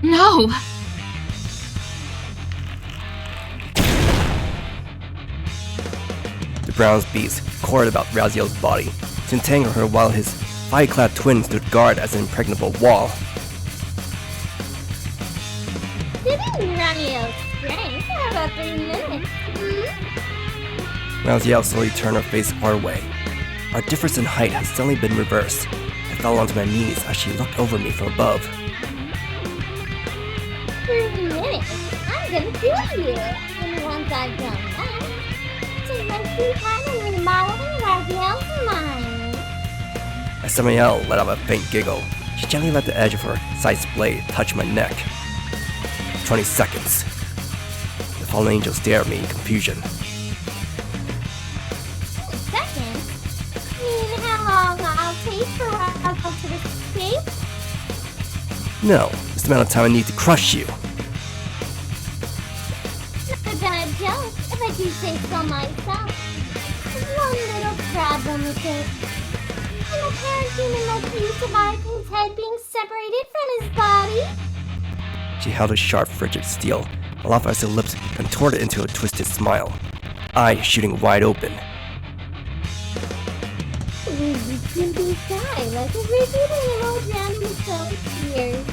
No! The bronze beast coiled about Raziel's body to entangle her while his fire-clad twin stood guard as an impregnable wall. Didn't run your strength for about 3 minutes, Raziel slowly turned her face our way. Our difference in height had suddenly been reversed. I fell onto my knees as she looked over me from above. 3 minutes? I'm gonna kill you! And once I've done that, take my free time and remodeling Raziel's mind. As Samael let out a faint giggle, she gently let the edge of her scythe blade touch my neck. 20 seconds. The fallen angel stared at me in confusion. Seconds? You mean how long I'll take for Raziel to escape? No, it's the amount of time I need to crush you. Not a bad joke, if I do say so myself. There's one little problem with it. An apparent human like you survived his head being separated from his body? She held a sharp, frigid steel, aloft as her lips contorted into a twisted smile, eyes shooting wide open. You can be shy like a repeating an old random show tears.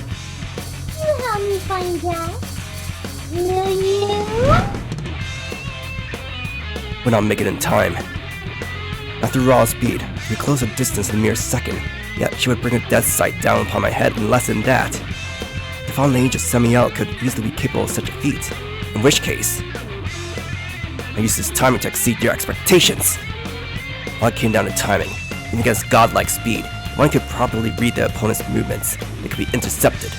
You help me find out, will you? Would not make it in time. After raw speed, we closed a distance in a mere second, yet she would bring her death sight down upon my head in less than that. The fallen angel Samael could easily be capable of such a feat, in which case, I used this timing to exceed your expectations. All it came down to timing. Even against godlike speed, one could properly read the opponent's movements. They could be intercepted.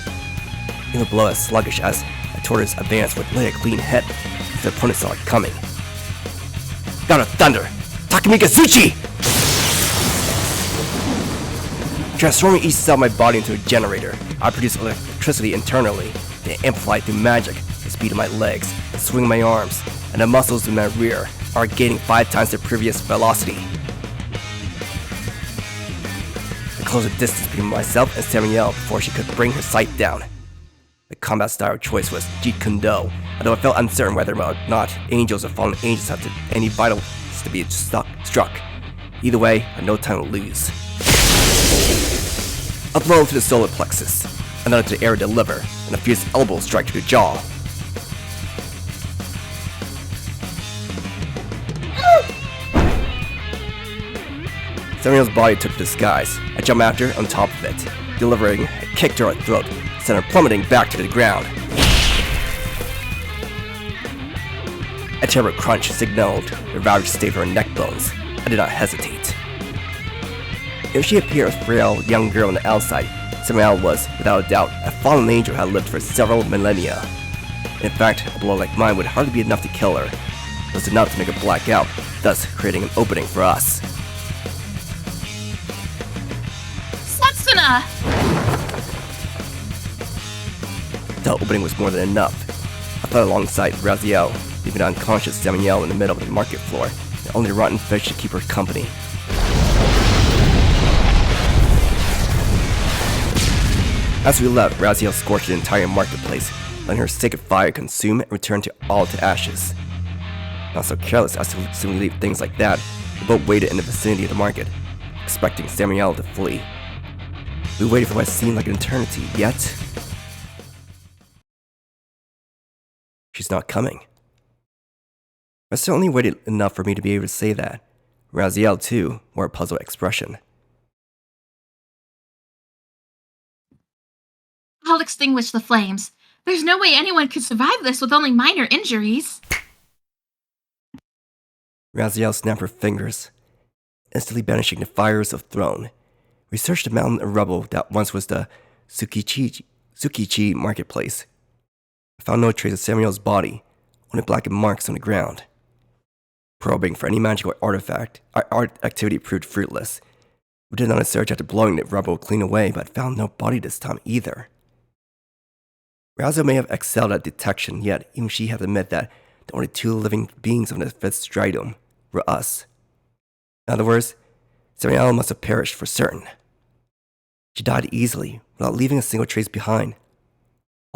Even a blow as sluggish as a tortoise advanced would lay a clean head if the opponent saw it coming. God of Thunder! Takumi Kazuchi! Transforming each cell of my body into a generator, I produce electricity internally, then amplify through magic the speed of my legs, the swing of my arms, and the muscles in my rear are gaining 5 times their previous velocity. I closed the distance between myself and Samael before she could bring her sight down. The combat style of choice was Jeet Kune Do, although I felt uncertain whether or not angels or fallen angels had any vitals to be struck. Either way, I had no time to lose. A blow to the solar plexus, another to the air deliver, and a fierce elbow strike to the jaw. Samael's body took disguise. I jumped after on top of it, delivering a kick to her throat, sent her plummeting back to the ground. A terrible crunch signaled the ravaged state of her neck bones. I did not hesitate. If she appeared a frail young girl on the outside, Samael was, without a doubt, a fallen angel who had lived for several millennia. In fact, a blow like mine would hardly be enough to kill her. It was enough to make her black out, thus creating an opening for us. Setsuna! The opening was more than enough. I fell alongside Raziel, leaving the unconscious Samael in the middle of the market floor, and only rotten fish to keep her company. As we left, Raziel scorched the entire marketplace, letting her sacred fire consume and return all to ashes. Not so careless as to simply leave things like that, the boat waited in the vicinity of the market, expecting Samael to flee. We waited for what seemed like an eternity, yet she's not coming. I certainly waited enough for me to be able to say that. Raziel, too, wore a puzzled expression. I'll extinguish the flames. There's no way anyone could survive this with only minor injuries. Raziel snapped her fingers, instantly banishing the fires of throne. We searched the mountain of rubble that once was the Tsukichi marketplace. I found no trace of Samael's body, only blackened marks on the ground. Probing for any magical artifact, our art activity proved fruitless. We did not search after blowing the rubble clean away, but found no body this time either. Raziel may have excelled at detection, yet even she had to admit that the only 2 living beings on the 5th stratum were us. In other words, Samael must have perished for certain. She died easily, without leaving a single trace behind.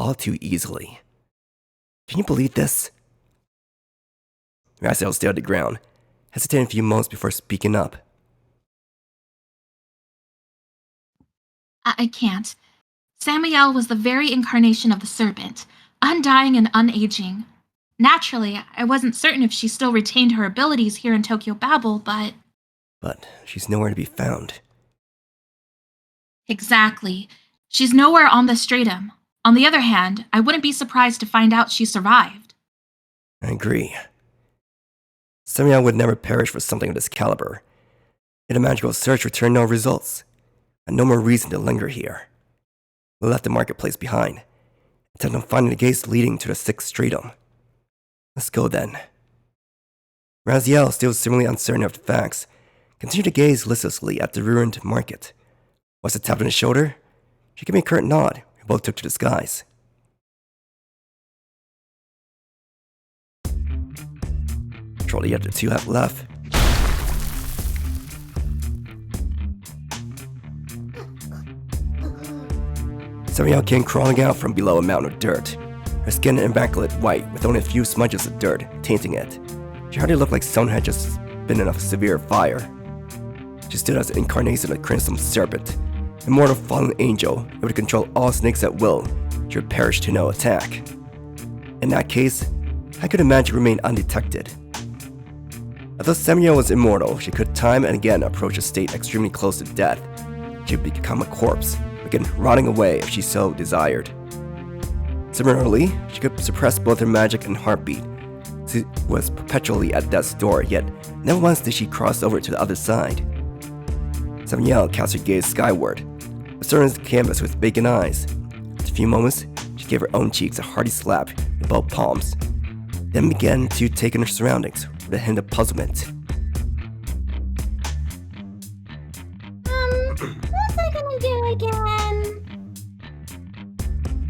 all too easily. Can you believe this? Raziel stared at the ground, hesitating a few moments before speaking up. I can't. Samael was the very incarnation of the serpent, undying and unaging. Naturally, I wasn't certain if she still retained her abilities here in Tokyo Babel, but... But she's nowhere to be found. Exactly. She's nowhere on the stratum. On the other hand, I wouldn't be surprised to find out she survived. I agree. Samael would never perish for something of this caliber. Yet a magical search returned no results, and no more reason to linger here. We left the marketplace behind, intent on finding the gates leading to the 6th stratum. Let's go then. Raziel, still seemingly uncertain of the facts, continued to gaze listlessly at the ruined market. Once it tapped on his shoulder, she gave me a curt nod. We both took to the skies. Shortly after the 2 have left, Samael came crawling out from below a mountain of dirt, her skin immaculate white with only a few smudges of dirt tainting it. She hardly looked like someone had just been in a severe fire. She stood as an incarnation of a crimson serpent, a mortal fallen angel able to control all snakes at will. She would perish to no attack. In that case, I could imagine remain undetected. Although Samael was immortal, she could time and again approach a state extremely close to death. She would become a corpse, begin rotting away if she so desired. Similarly, she could suppress both her magic and heartbeat. She was perpetually at death's door, yet never once did she cross over to the other side. Samael cast her gaze skyward, observing the canvas with vacant eyes. After a few moments, she gave her own cheeks a hearty slap with both palms, then began to take in her surroundings with a hint of puzzlement. What's I gonna do again?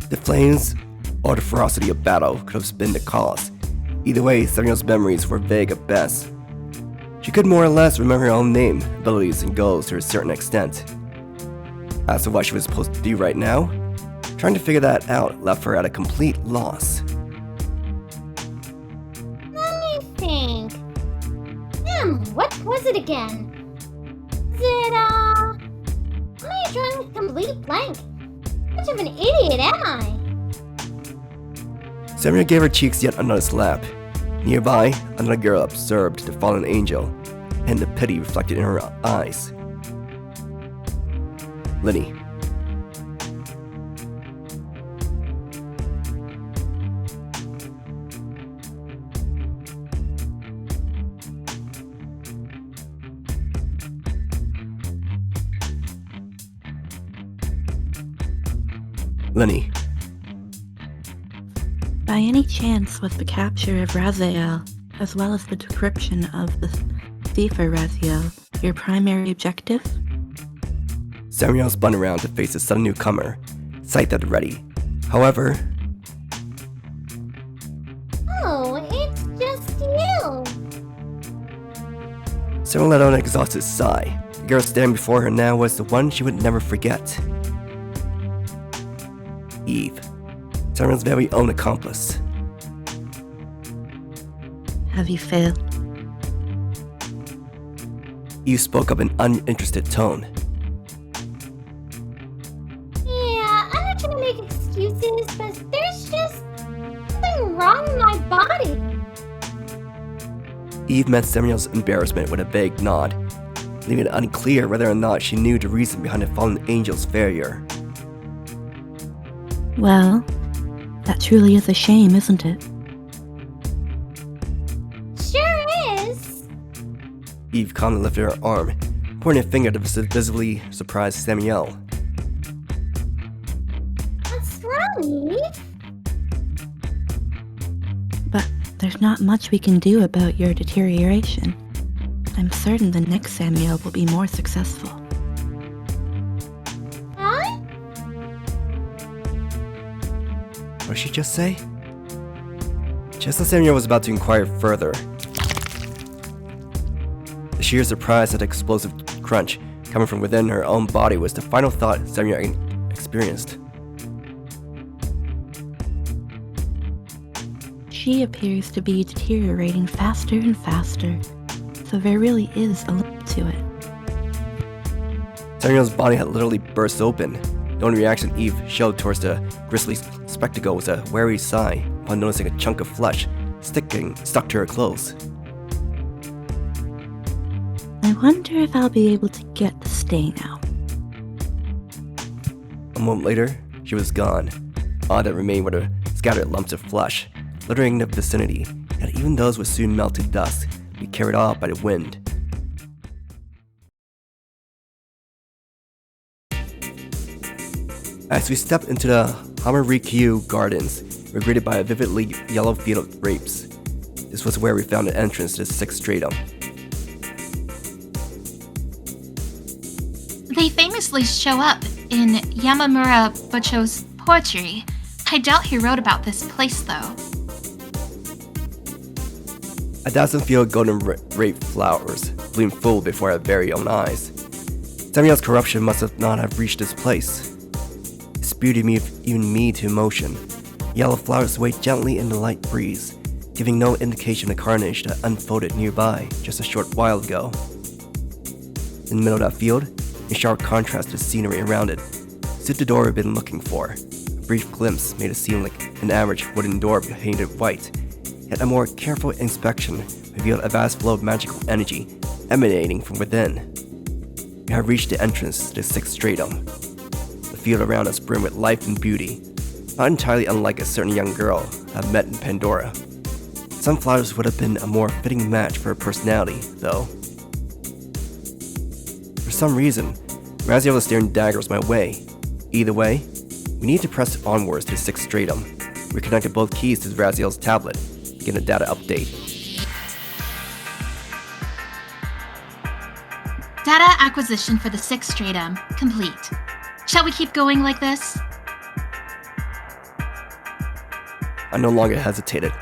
The flames or the ferocity of battle could have been the cause. Either way, Samael's memories were vague at best. She could more or less remember her own name, abilities, and goals to a certain extent. As to what she was supposed to do right now, trying to figure that out left her at a complete loss. Let me think. What was it again? Am I drawing a complete blank? How much of an idiot am I? Samael gave her cheeks yet another slap. Nearby, another girl observed the fallen angel, and the pity reflected in her eyes. Liney. Liney. By any chance was the capture of Raziel, as well as the decryption of the cipher Raziel, your primary objective? Samael spun around to face the sudden newcomer, sight at the ready. However... Oh, it's just you. Samael let out an exhausted sigh. The girl standing before her now was the one she would never forget. Eve. Samael's very own accomplice. Have you failed? Eve spoke up in uninterested tone. Yeah, I'm not trying to make excuses, but there's just something wrong with my body. Eve met Samael's embarrassment with a vague nod, leaving it unclear whether or not she knew the reason behind the fallen angel's failure. Well, that truly is a shame, isn't it? Sure is. Eve calmly lifted her arm, pointing a finger to visibly surprise Samael. What's wrong, Eve? But there's not much we can do about your deterioration. I'm certain the next Samael will be more successful. Huh? What did she just say? Just as Samael was about to inquire further, the sheer surprise at the explosive crunch coming from within her own body was the final thought Samael experienced. she appears to be deteriorating faster and faster, so there really is a limit to it. Samiel's body had literally burst open. The only reaction Eve showed towards the grisly spectacle was a wary sigh upon noticing a chunk of flesh stuck to her clothes. I wonder if I'll be able to get the stain out. A moment later, she was gone. All that remained were the scattered lumps of flesh, littering the vicinity, and even those would soon melt to dust, be carried off by the wind. As we stepped into the Hamarikyu Gardens, we were greeted by a vividly yellow field of grapes. This was where we found the entrance to the 6th stratum. They famously show up in Yamamura Bucho's poetry. I doubt he wrote about this place, though. A dazzling field of golden rape flowers bloomed full before our very own eyes. Samuel's corruption must not have reached this place. Its beauty moved even me to emotion. Yellow flowers swayed gently in the light breeze, giving no indication of carnage that unfolded nearby just a short while ago. In the middle of that field, in sharp contrast to the scenery around it, stood the door we'd been looking for. A brief glimpse made it seem like an average wooden door painted white, yet a more careful inspection revealed a vast flow of magical energy emanating from within. We had reached the entrance to the 6th stratum. The field around us brimmed with life and beauty, not entirely unlike a certain young girl I've met in Pandora. Some flowers would have been a more fitting match for her personality, though. For some reason, Raziel was staring daggers my way. Either way, we need to press onwards to the 6th stratum. We connected both keys to Raziel's tablet to get a data update. Data acquisition for the 6th stratum complete. Shall we keep going like this? I no longer hesitated.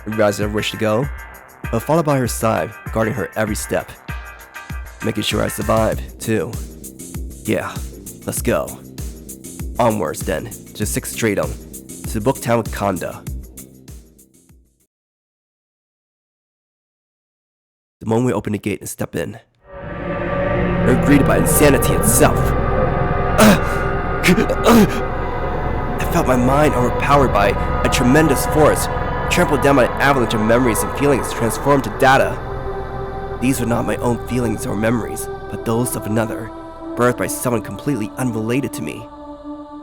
If Raziel wished to go, I would follow by her side, guarding her every step. Making sure I survived, too. Yeah, let's go. Onwards, then, to the 6th stratum, to the book town of Kanda. The moment we opened the gate and stepped in, we were greeted by insanity itself. I felt my mind overpowered by a tremendous force, trampled down by an avalanche of memories and feelings transformed to data. These were not my own feelings or memories, but those of another, birthed by someone completely unrelated to me.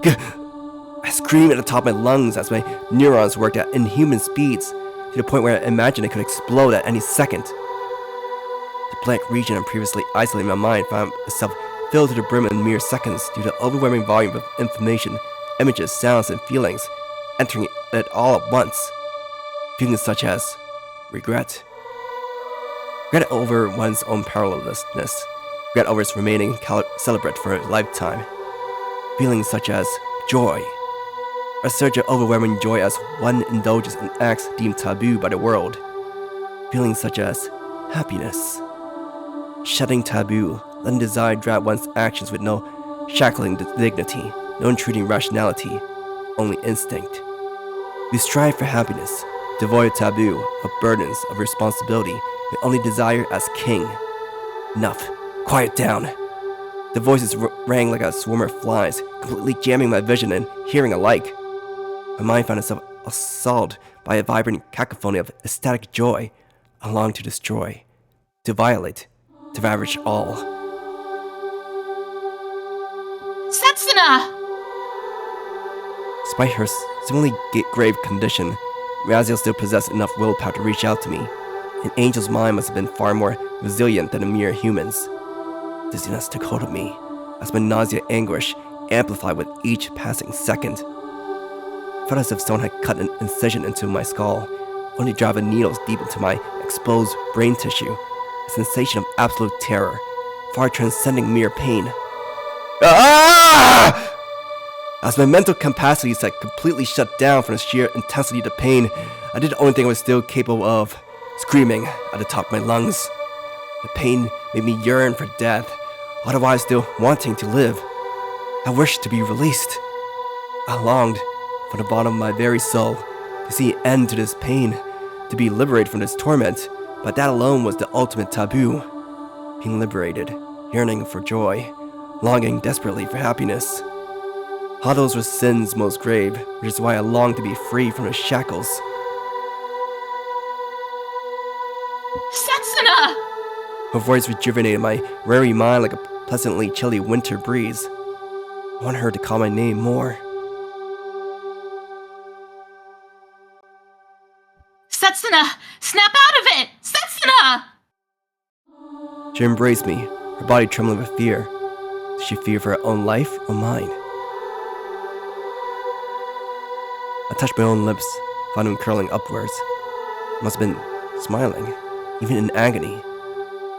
I screamed at the top of my lungs as my neurons worked at inhuman speeds, to the point where I imagined it could explode at any second. The blank region I previously isolated in my mind found itself filled to the brim in mere seconds due to the overwhelming volume of information, images, sounds, and feelings entering it all at once. Feelings such as regret. Regret over one's own powerlessness. Regret over its remaining celebrate for a lifetime. Feelings such as joy. A surge of overwhelming joy as one indulges in acts deemed taboo by the world. Feelings such as happiness. Shedding taboo, letting desire drive one's actions with no shackling dignity, no intruding rationality, only instinct. We strive for happiness, devoid of taboo, of burdens, of responsibility, with only desire as king. Enough. Quiet down. The voices rang like a swarm of flies, completely jamming my vision and hearing alike. My mind found itself assaulted by a vibrant cacophony of ecstatic joy. I longed to destroy, to violate, to ravage all. Setsuna! Despite her seemingly grave condition, Raziel still possessed enough willpower to reach out to me. An angel's mind must have been far more resilient than a mere human's. Dizziness took hold of me, as my nausea and anguish amplified with each passing second. I felt as if someone had cut an incision into my skull, only driving needles deep into my exposed brain tissue, a sensation of absolute terror, far transcending mere pain. Ah! As my mental capacities had completely shut down from the sheer intensity of the pain, I did the only thing I was still capable of, screaming at the top of my lungs. The pain made me yearn for death, otherwise still wanting to live. I wished to be released. I longed, from the bottom of my very soul, to see an end to this pain, to be liberated from this torment, but that alone was the ultimate taboo. Being liberated, yearning for joy, longing desperately for happiness. All those were sins most grave, which is why I long to be free from the shackles. Setsuna! Her voice rejuvenated my weary mind like a pleasantly chilly winter breeze. I want her to call my name more. Setsuna! Snap out of it! Setsuna! She embraced me, her body trembling with fear. Did she fear for her own life or mine? I touched my own lips, found them curling upwards. I must have been smiling, even in agony.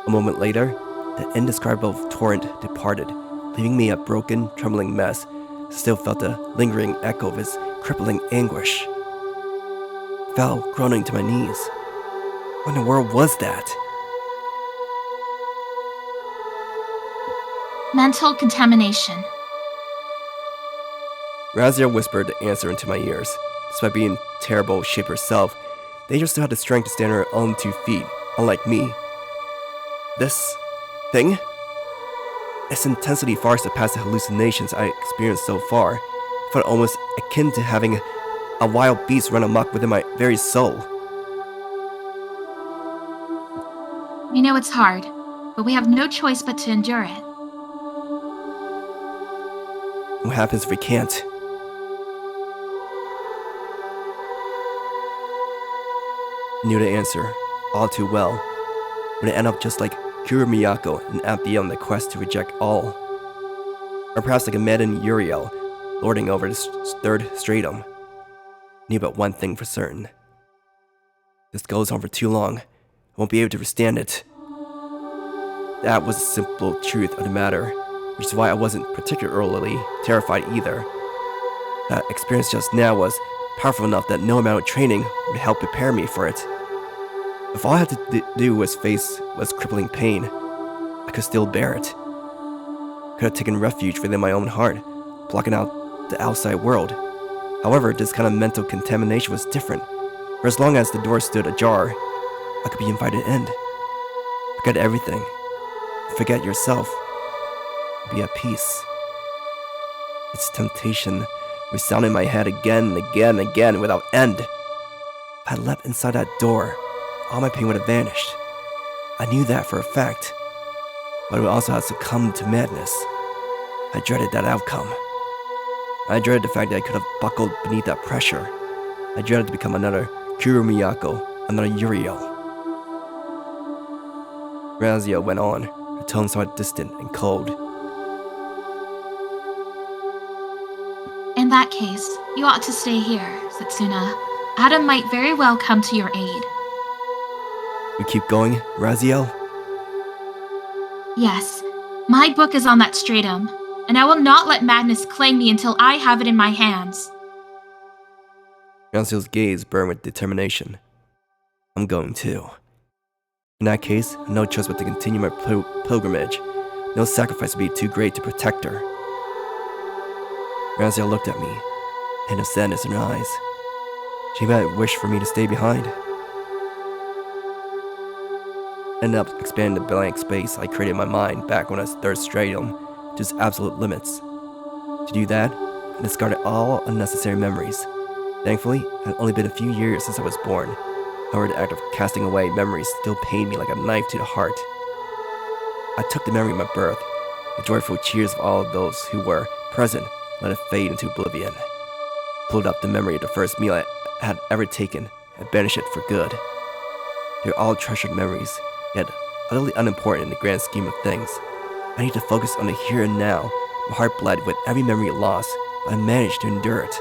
A moment later, the indescribable torrent departed, leaving me a broken, trembling mess. Still felt the lingering echo of his crippling anguish. I fell, groaning to my knees. What in the world was that? Mental contamination. Raziel whispered the answer into my ears. Despite being terrible shape herself, Danger still had the strength to stand on her own 2 feet, unlike me. This thing? Its intensity far surpassed the hallucinations I experienced so far. It felt almost akin to having a wild beast run amok within my very soul. We know it's hard, but we have no choice but to endure it. What happens if we can't? I knew the answer, all too well. Would it end up just like Kuro Miyako and Abiel on the quest to reject all? Or perhaps like a maddened Uriel, lording over this 3rd stratum? I knew but one thing for certain. If this goes on for too long, I won't be able to withstand it. That was the simple truth of the matter, which is why I wasn't particularly terrified either. That experience just now was powerful enough that no amount of training would help prepare me for it. If all I had to do was face was crippling pain, I could still bear it. Could have taken refuge within my own heart, blocking out the outside world. However, this kind of mental contamination was different. For as long as the door stood ajar, I could be invited in. Forget everything. Forget yourself. Be at peace. Its temptation resounded in my head again and again and again without end. If I had leapt inside that door, all my pain would have vanished. I knew that for a fact, but I would also have succumbed to madness. I dreaded that outcome. I dreaded the fact that I could have buckled beneath that pressure. I dreaded to become another Kuro Miyako, another Uriel. Raziel went on, her tone somewhat distant and cold. In that case, you ought to stay here, Setsuna. Adam might very well come to your aid. We keep going, Raziel? Yes, my book is on that stratum, and I will not let madness claim me until I have it in my hands. Raziel's gaze burned with determination. I'm going too. In that case, I have no choice but to continue my pilgrimage. No sacrifice would be too great to protect her. Raziel looked at me, a hint of sadness in her eyes. She might wish for me to stay behind. I ended up expanding the blank space I created in my mind back when I was 3rd stratum to its absolute limits. To do that, I discarded all unnecessary memories. Thankfully, it had only been a few years since I was born. However, the act of casting away memories still pained me like a knife to the heart. I took the memory of my birth, the joyful cheers of all of those who were present, let it fade into oblivion. Pulled up the memory of the first meal I had ever taken and banished it for good. They were all treasured memories, yet utterly unimportant in the grand scheme of things. I need to focus on the here and now. My heart bled with every memory lost, but I managed to endure it.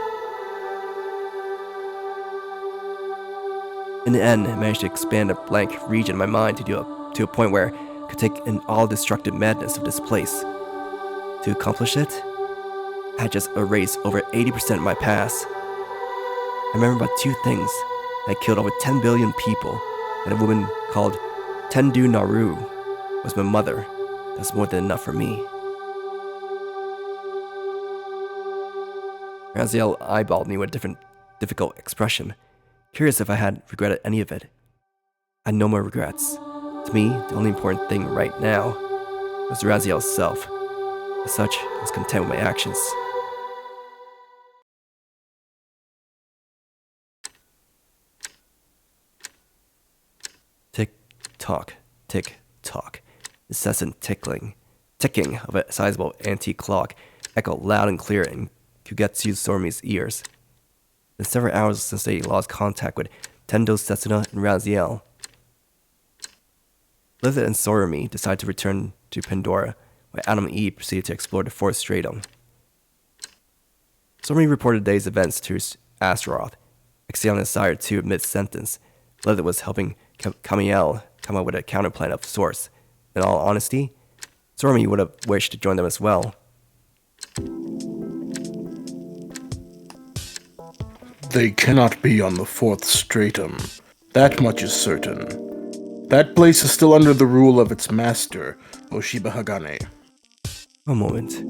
In the end, I managed to expand a blank region in my mind to a point where I could take in all destructive madness of this place. To accomplish it, I had just erased over 80% of my past. I remember about 2 things: that I killed over 10 billion people, and a woman called Tendu Naru was my mother. That's more than enough for me. Raziel eyeballed me with a difficult expression. Curious if I had regretted any of it. I had no more regrets. To me, the only important thing right now was Raziel's self. As such, I was content with my actions. Tick-tock, tick-tock. Incessant ticking of a sizable antique clock echoed loud and clear in Kugutsu Sorami's ears. It's been several hours since they lost contact with Tendo, Setsuna, and Raziel. Lilith and Sorami decided to return to Pandora, while Adam and Eve proceeded to explore the fourth stratum. Sorami reported the day's events to Astaroth, exhaling a desire to mid-sentence. Lilith was helping Kamiel come up with a counterplan of sorts. In all honesty, Sorami would have wished to join them as well. They cannot be on the fourth stratum. That much is certain. That place is still under the rule of its master, Oshiba Hagane. A moment.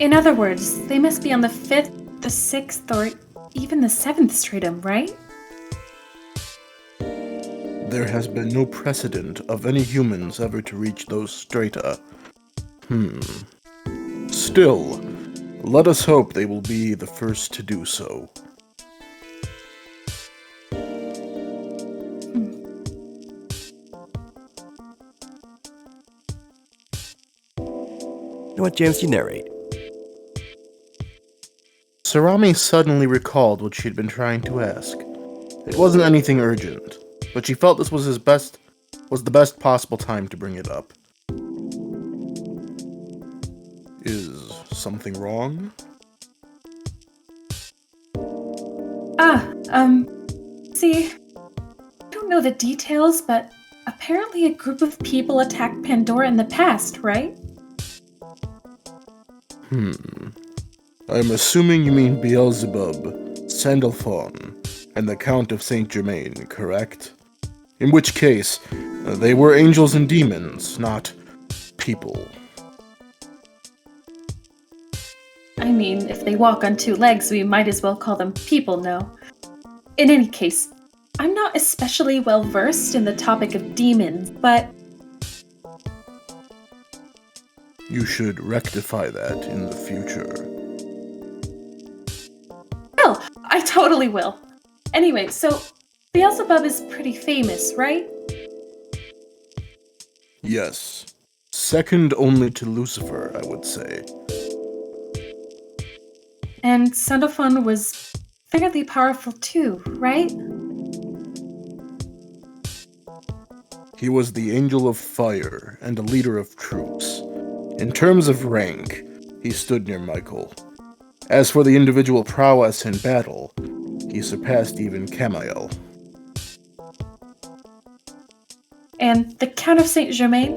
In other words, they must be on the 5th, the 6th, or even the 7th stratum, right? There has been no precedent of any humans ever to reach those strata. Still, let us hope they will be the first to do so. You know what, James, you narrate. Sorami suddenly recalled what she had been trying to ask. It wasn't anything urgent, but she felt this was the best possible time to bring it up. Is something wrong? See, I don't know the details, but apparently a group of people attacked Pandora in the past, right? I'm assuming you mean Beelzebub, Sandalphon, and the Count of Saint Germain, correct? In which case, they were angels and demons, not people. I mean, if they walk on two legs, we might as well call them people, no? In any case, I'm not especially well versed in the topic of demons, but You should rectify that in the future. well, I totally will. Anyway, so Beelzebub is pretty famous, right? Yes. Second only to Lucifer, I would say. And Sandalphon was fairly powerful too, right? He was the Angel of Fire and a leader of troops. In terms of rank, he stood near Michael. As for the individual prowess in battle, he surpassed even Camiel. And the Count of Saint Germain?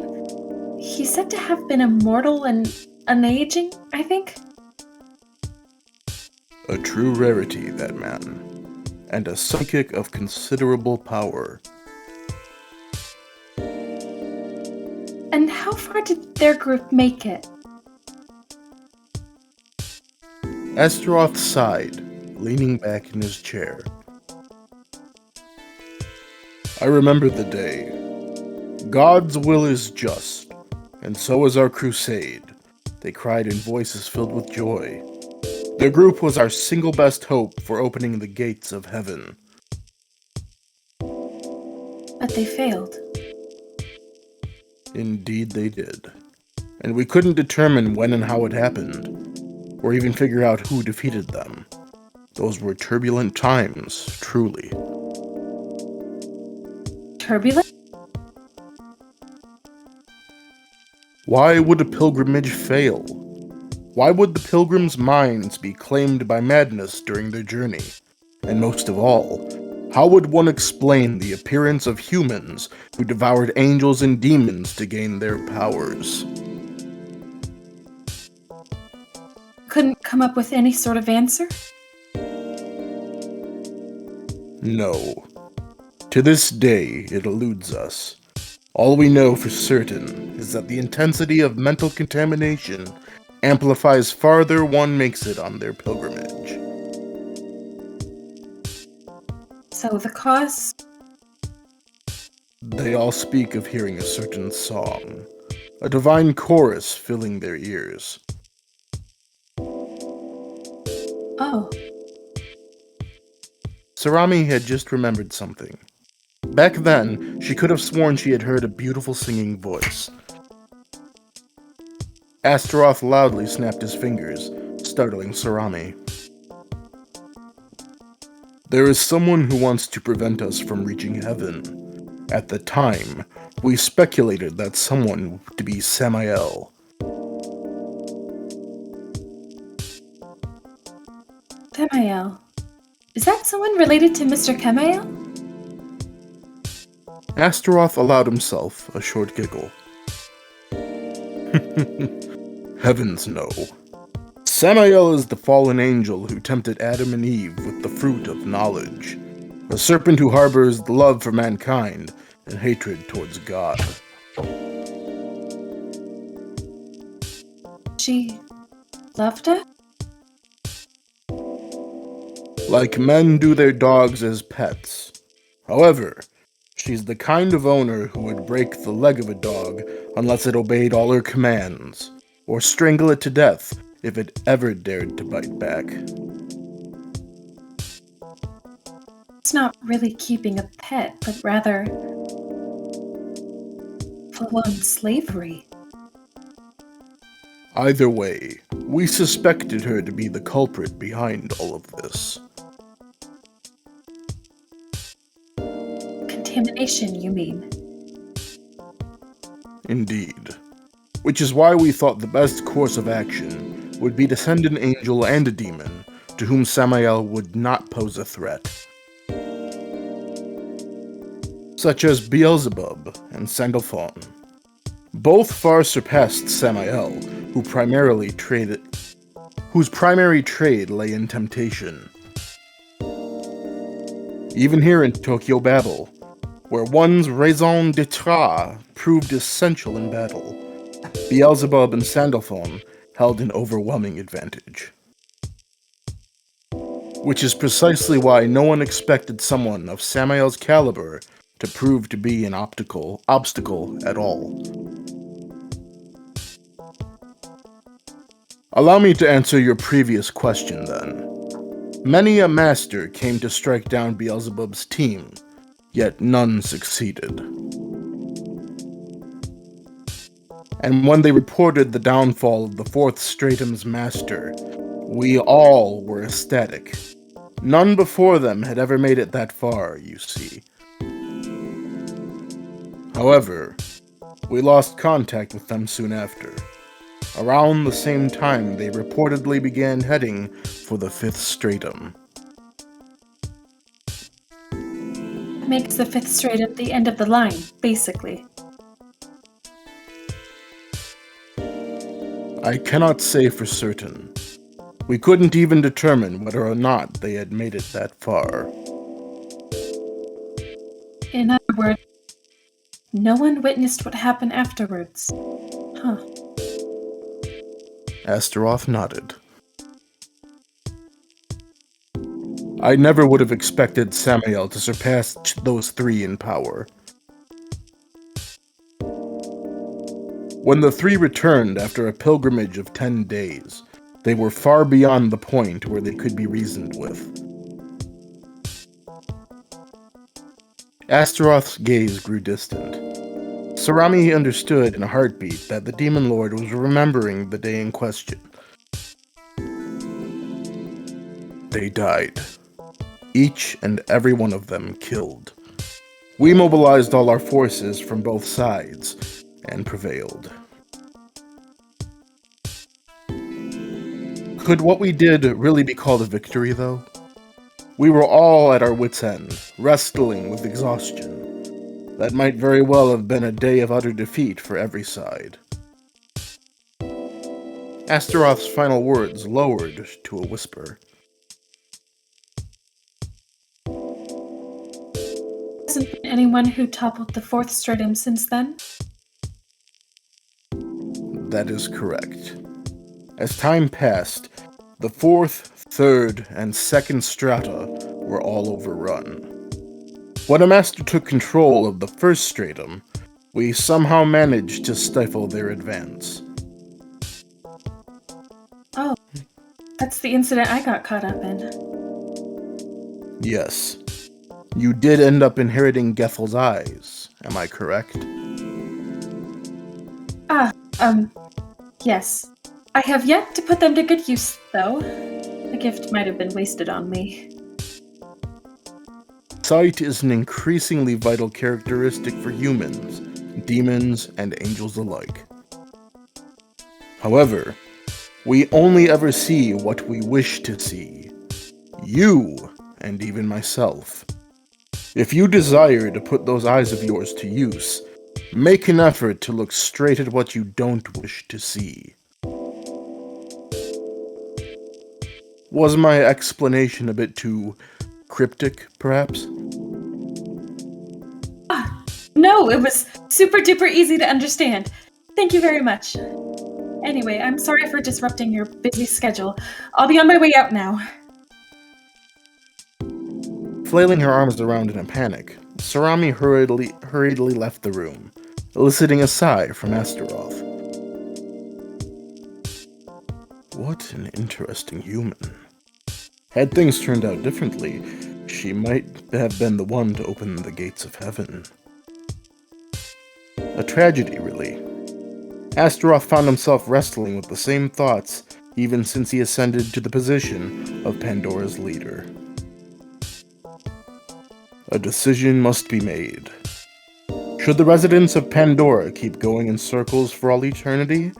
He's said to have been immortal and unaging, I think? A true rarity, that man. And a psychic of considerable power. And how far did their group make it? Astaroth sighed, leaning back in his chair. I remember the day. God's will is just, and so is our crusade, they cried in voices filled with joy. Their group was our single best hope for opening the gates of heaven. But they failed. Indeed they did. And we couldn't determine when and how it happened, or even figure out who defeated them. Those were turbulent times, truly. Turbulent? Why would a pilgrimage fail? Why would the pilgrims' minds be claimed by madness during their journey? And most of all, how would one explain the appearance of humans who devoured angels and demons to gain their powers? couldn't come up with any sort of answer? No. To this day, it eludes us. All we know for certain is that the intensity of mental contamination amplifies farther one makes it on their pilgrimage. So the cause? They all speak of hearing a certain song, a divine chorus filling their ears. Oh, Sorami had just remembered something. Back then, she could have sworn she had heard a beautiful singing voice. Astaroth loudly snapped his fingers, startling Sorami. There is someone who wants to prevent us from reaching heaven. At the time, we speculated that someone to be Samael. Kemael. Is that someone related to Mr. Kemael? Astaroth allowed himself a short giggle. Heavens no. Samael is the fallen angel who tempted Adam and Eve with the fruit of knowledge. A serpent who harbors the love for mankind and hatred towards God. She loved her? Like men do their dogs as pets. However, she's the kind of owner who would break the leg of a dog unless it obeyed all her commands, or strangle it to death if it ever dared to bite back. It's not really keeping a pet, but rather full-on slavery. Either way, we suspected her to be the culprit behind all of this. Contamination, you mean? Indeed. Which is why we thought the best course of action would be to send an angel and a demon to whom Samael would not pose a threat. Such as Beelzebub and Sandalphon. Both far surpassed Samael, whose primary trade lay in temptation. Even here in Tokyo Babel, where one's raison d'etre proved essential in battle, Beelzebub and Sandalphon held an overwhelming advantage. Which is precisely why no one expected someone of Samael's caliber to prove to be an obstacle at all. Allow me to answer your previous question then. Many a master came to strike down Beelzebub's team, yet none succeeded. And when they reported the downfall of the fourth stratum's master, we all were ecstatic. None before them had ever made it that far, you see. However, we lost contact with them soon after. Around the same time they reportedly began heading for the fifth stratum. Makes the fifth stratum the end of the line, basically. I cannot say for certain. We couldn't even determine whether or not they had made it that far. In other words, no one witnessed what happened afterwards. Huh. Astaroth nodded. I never would have expected Samael to surpass those three in power. When the three returned after a pilgrimage of 10 days, they were far beyond the point where they could be reasoned with. Astaroth's gaze grew distant. Sorami understood in a heartbeat that the Demon Lord was remembering the day in question. They died. Each and every one of them killed. We mobilized all our forces from both sides and prevailed. Could what we did really be called a victory, though? We were all at our wits' end, wrestling with exhaustion. That might very well have been a day of utter defeat for every side. Astaroth's final words lowered to a whisper. Hasn't been anyone who toppled the 4th stratum since then? That is correct. As time passed, the 4th, 3rd, and 2nd strata were all overrun. When a master took control of the 1st stratum, we somehow managed to stifle their advance. Oh, that's the incident I got caught up in. Yes. You did end up inheriting Gethel's eyes, am I correct? Yes. I have yet to put them to good use, though. The gift might have been wasted on me. Sight is an increasingly vital characteristic for humans, demons, and angels alike. However, we only ever see what we wish to see. You, and even myself. If you desire to put those eyes of yours to use, make an effort to look straight at what you don't wish to see. Was my explanation a bit too cryptic, perhaps? No, it was super duper easy to understand. Thank you very much. Anyway, I'm sorry for disrupting your busy schedule. I'll be on my way out now. Flailing her arms around in a panic, Sorami hurriedly left the room, eliciting a sigh from Astaroth. What an interesting human. Had things turned out differently, she might have been the one to open the gates of heaven. A tragedy, really. Astaroth found himself wrestling with the same thoughts even since he ascended to the position of Pandora's leader. A decision must be made. Should the residents of Pandora keep going in circles for all eternity,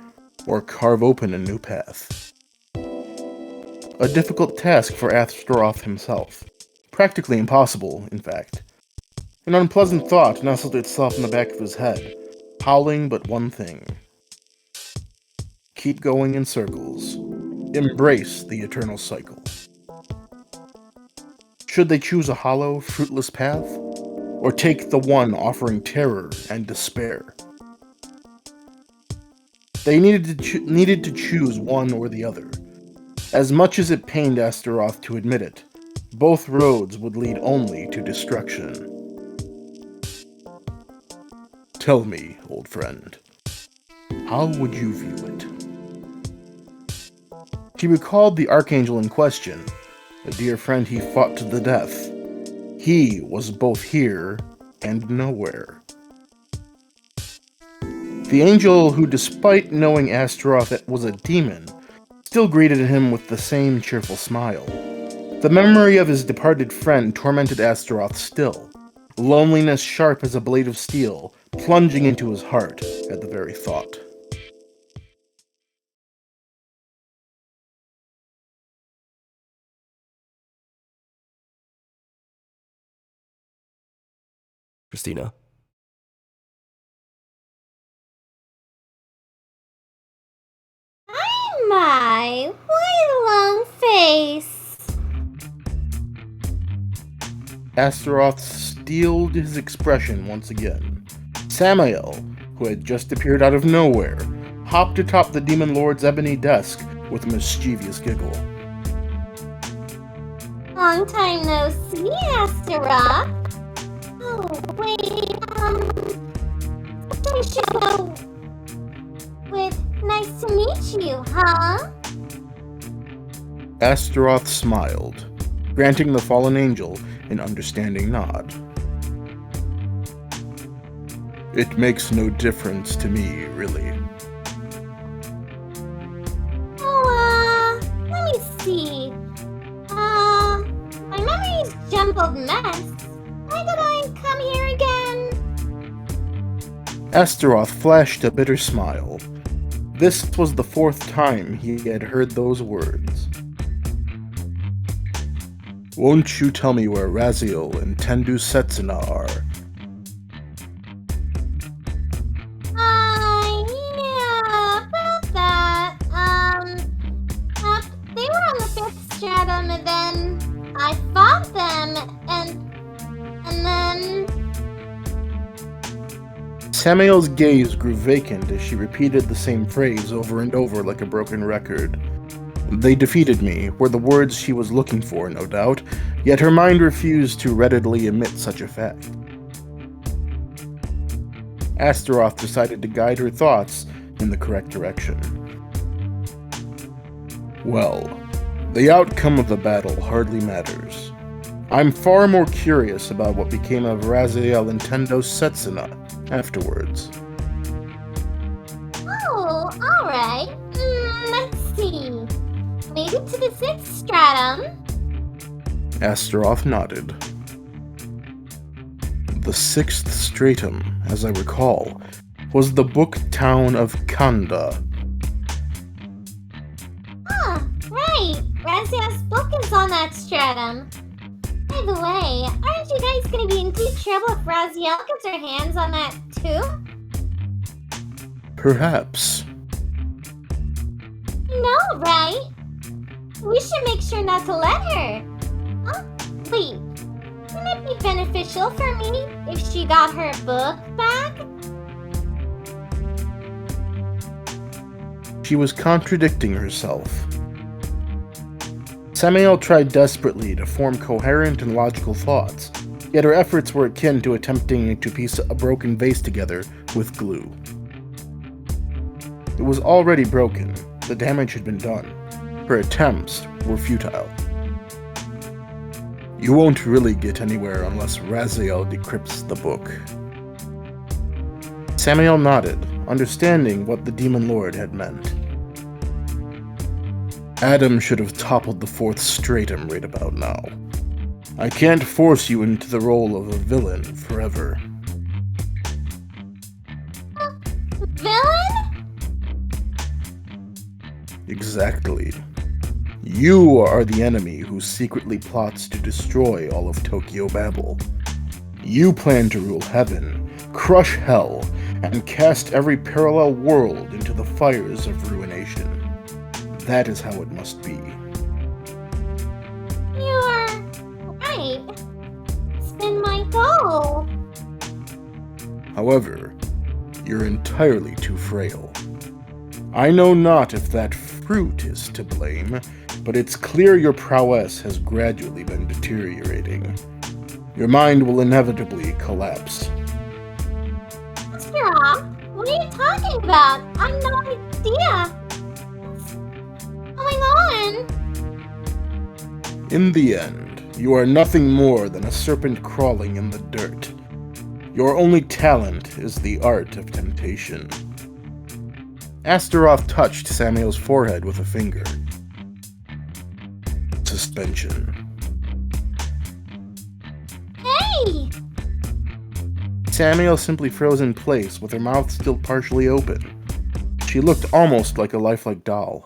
or carve open a new path? A difficult task for Astaroth himself. Practically impossible, in fact. An unpleasant thought nestled itself in the back of his head, howling but one thing. Keep going in circles. Embrace the eternal cycle. Should they choose a hollow, fruitless path, or take the one offering terror and despair? They needed to choose one or the other. As much as it pained Astaroth to admit it, both roads would lead only to destruction. Tell me, old friend, how would you view it? He recalled the Archangel in question, a dear friend he fought to the death. He was both here and nowhere. The angel who, despite knowing Astaroth was a demon, still greeted him with the same cheerful smile. The memory of his departed friend tormented Astaroth still, loneliness sharp as a blade of steel, plunging into his heart at the very thought. Christina. My, what a long face. Astaroth steeled his expression once again. Samael, who had just appeared out of nowhere, hopped atop the Demon Lord's ebony desk with a mischievous giggle. Long time no see, Astaroth. Oh, wait, I should go with nice to meet you, huh? Astaroth smiled, granting the fallen angel an understanding nod. It makes no difference to me, really. Oh, let me see. My memory's jumbled mess. Why did I come here again? Astaroth flashed a bitter smile. This was the 4th time he had heard those words. Won't you tell me where Raziel and Tendu Setsuna are? Yeah, about that. I fought them, and then... Samael's gaze grew vacant as she repeated the same phrase over and over like a broken record. They defeated me were the words she was looking for, no doubt, yet her mind refused to readily admit such a fact. Astaroth decided to guide her thoughts in the correct direction. Well, the outcome of the battle hardly matters. I'm far more curious about what became of Raziel and Tendo Setsuna afterwards. Oh, alright. Let's see. Made it to the 6th stratum. Astaroth nodded. The 6th stratum, as I recall, was the book town of Kanda. Ah, right. Raziel's book is on that stratum. By the way, aren't you guys gonna be in deep trouble if Raziel gets her hands on that too? Perhaps. No, right? We should make sure not to let her. Huh? Wait, wouldn't it be beneficial for me if she got her book back? She was contradicting herself. Samael tried desperately to form coherent and logical thoughts, yet her efforts were akin to attempting to piece a broken vase together with glue. It was already broken, the damage had been done. Her attempts were futile. You won't really get anywhere unless Raziel decrypts the book. Samael nodded, understanding what the Demon Lord had meant. Adam should have toppled the 4th stratum right about now. I can't force you into the role of a villain forever. Villain? Exactly. You are the enemy who secretly plots to destroy all of Tokyo Babel. You plan to rule heaven, crush hell, and cast every parallel world into the fires of ruination. That is how it must be. You're right. It's been my goal. However, you're entirely too frail. I know not if that fruit is to blame, but it's clear your prowess has gradually been deteriorating. Your mind will inevitably collapse. Astaroth, what are you talking about? I have no idea. What's going on? In the end, you are nothing more than a serpent crawling in the dirt. Your only talent is the art of temptation. Astaroth touched Samael's forehead with a finger. Suspension. Hey! Samael simply froze in place with her mouth still partially open. She looked almost like a lifelike doll.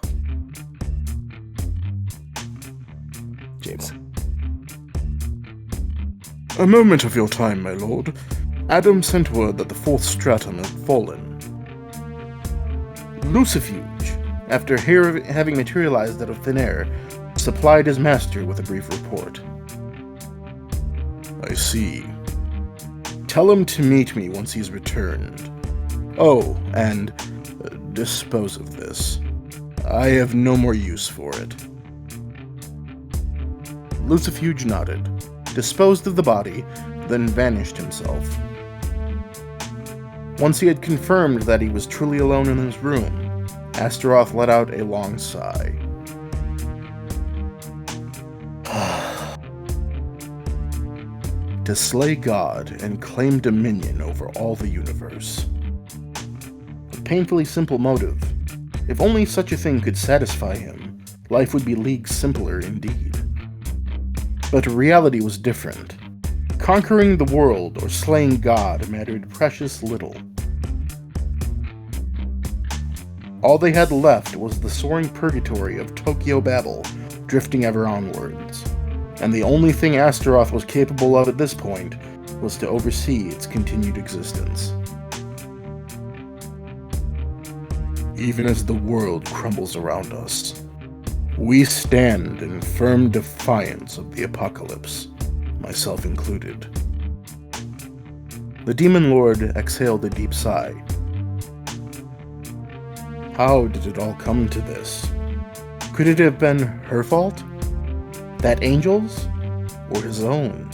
James. A moment of your time, my lord. Adam sent word that the 4th stratum had fallen. Lucifuge, after having materialized out of thin air, supplied his master with a brief report. I see. Tell him to meet me once he's returned. Oh, and dispose of this. I have no more use for it. Lucifuge nodded, disposed of the body, then vanished himself. Once he had confirmed that he was truly alone in his room, Astaroth let out a long sigh. To slay God and claim dominion over all the universe. A painfully simple motive. If only such a thing could satisfy him, life would be leagues simpler indeed. But reality was different. Conquering the world or slaying God mattered precious little. All they had left was the soaring purgatory of Tokyo Babel, drifting ever onwards. And the only thing Astaroth was capable of at this point was to oversee its continued existence. Even as the world crumbles around us, We stand in firm defiance of the apocalypse, myself included. The Demon Lord exhaled a deep sigh. How did it all come to this? Could it have been her fault? That angel's? Or his own?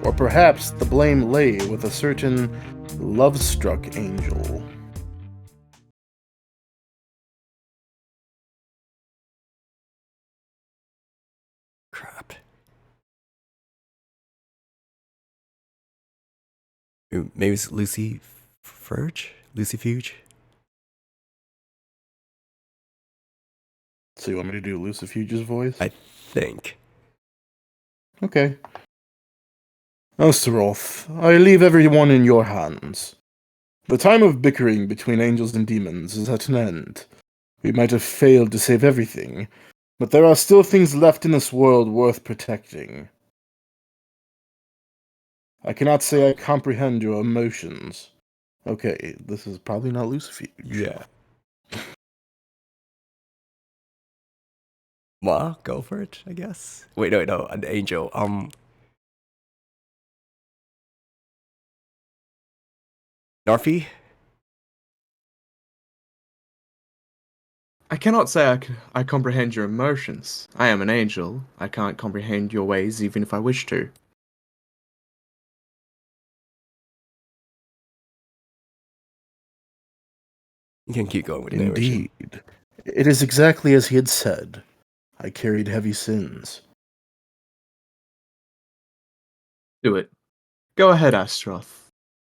Or perhaps the blame lay with a certain love-struck angel. Crap. Maybe it's Lucifuge? Lucifuge? So you want me to do Lucifuge's voice? I think. Okay. Astaroth, I leave everyone in your hands. The time of bickering between angels and demons is at an end. We might have failed to save everything, but there are still things left in this world worth protecting. I cannot say I comprehend your emotions. Okay, this is probably not Lucifuge. Yeah. Well, go for it, I guess. Wait, no, an angel. Narfi? I cannot say I comprehend your emotions. I am an angel. I can't comprehend your ways even if I wish to. You can keep going with the narration. Indeed. It is exactly as he had said. I carried heavy sins. Do it. Go ahead, Astaroth.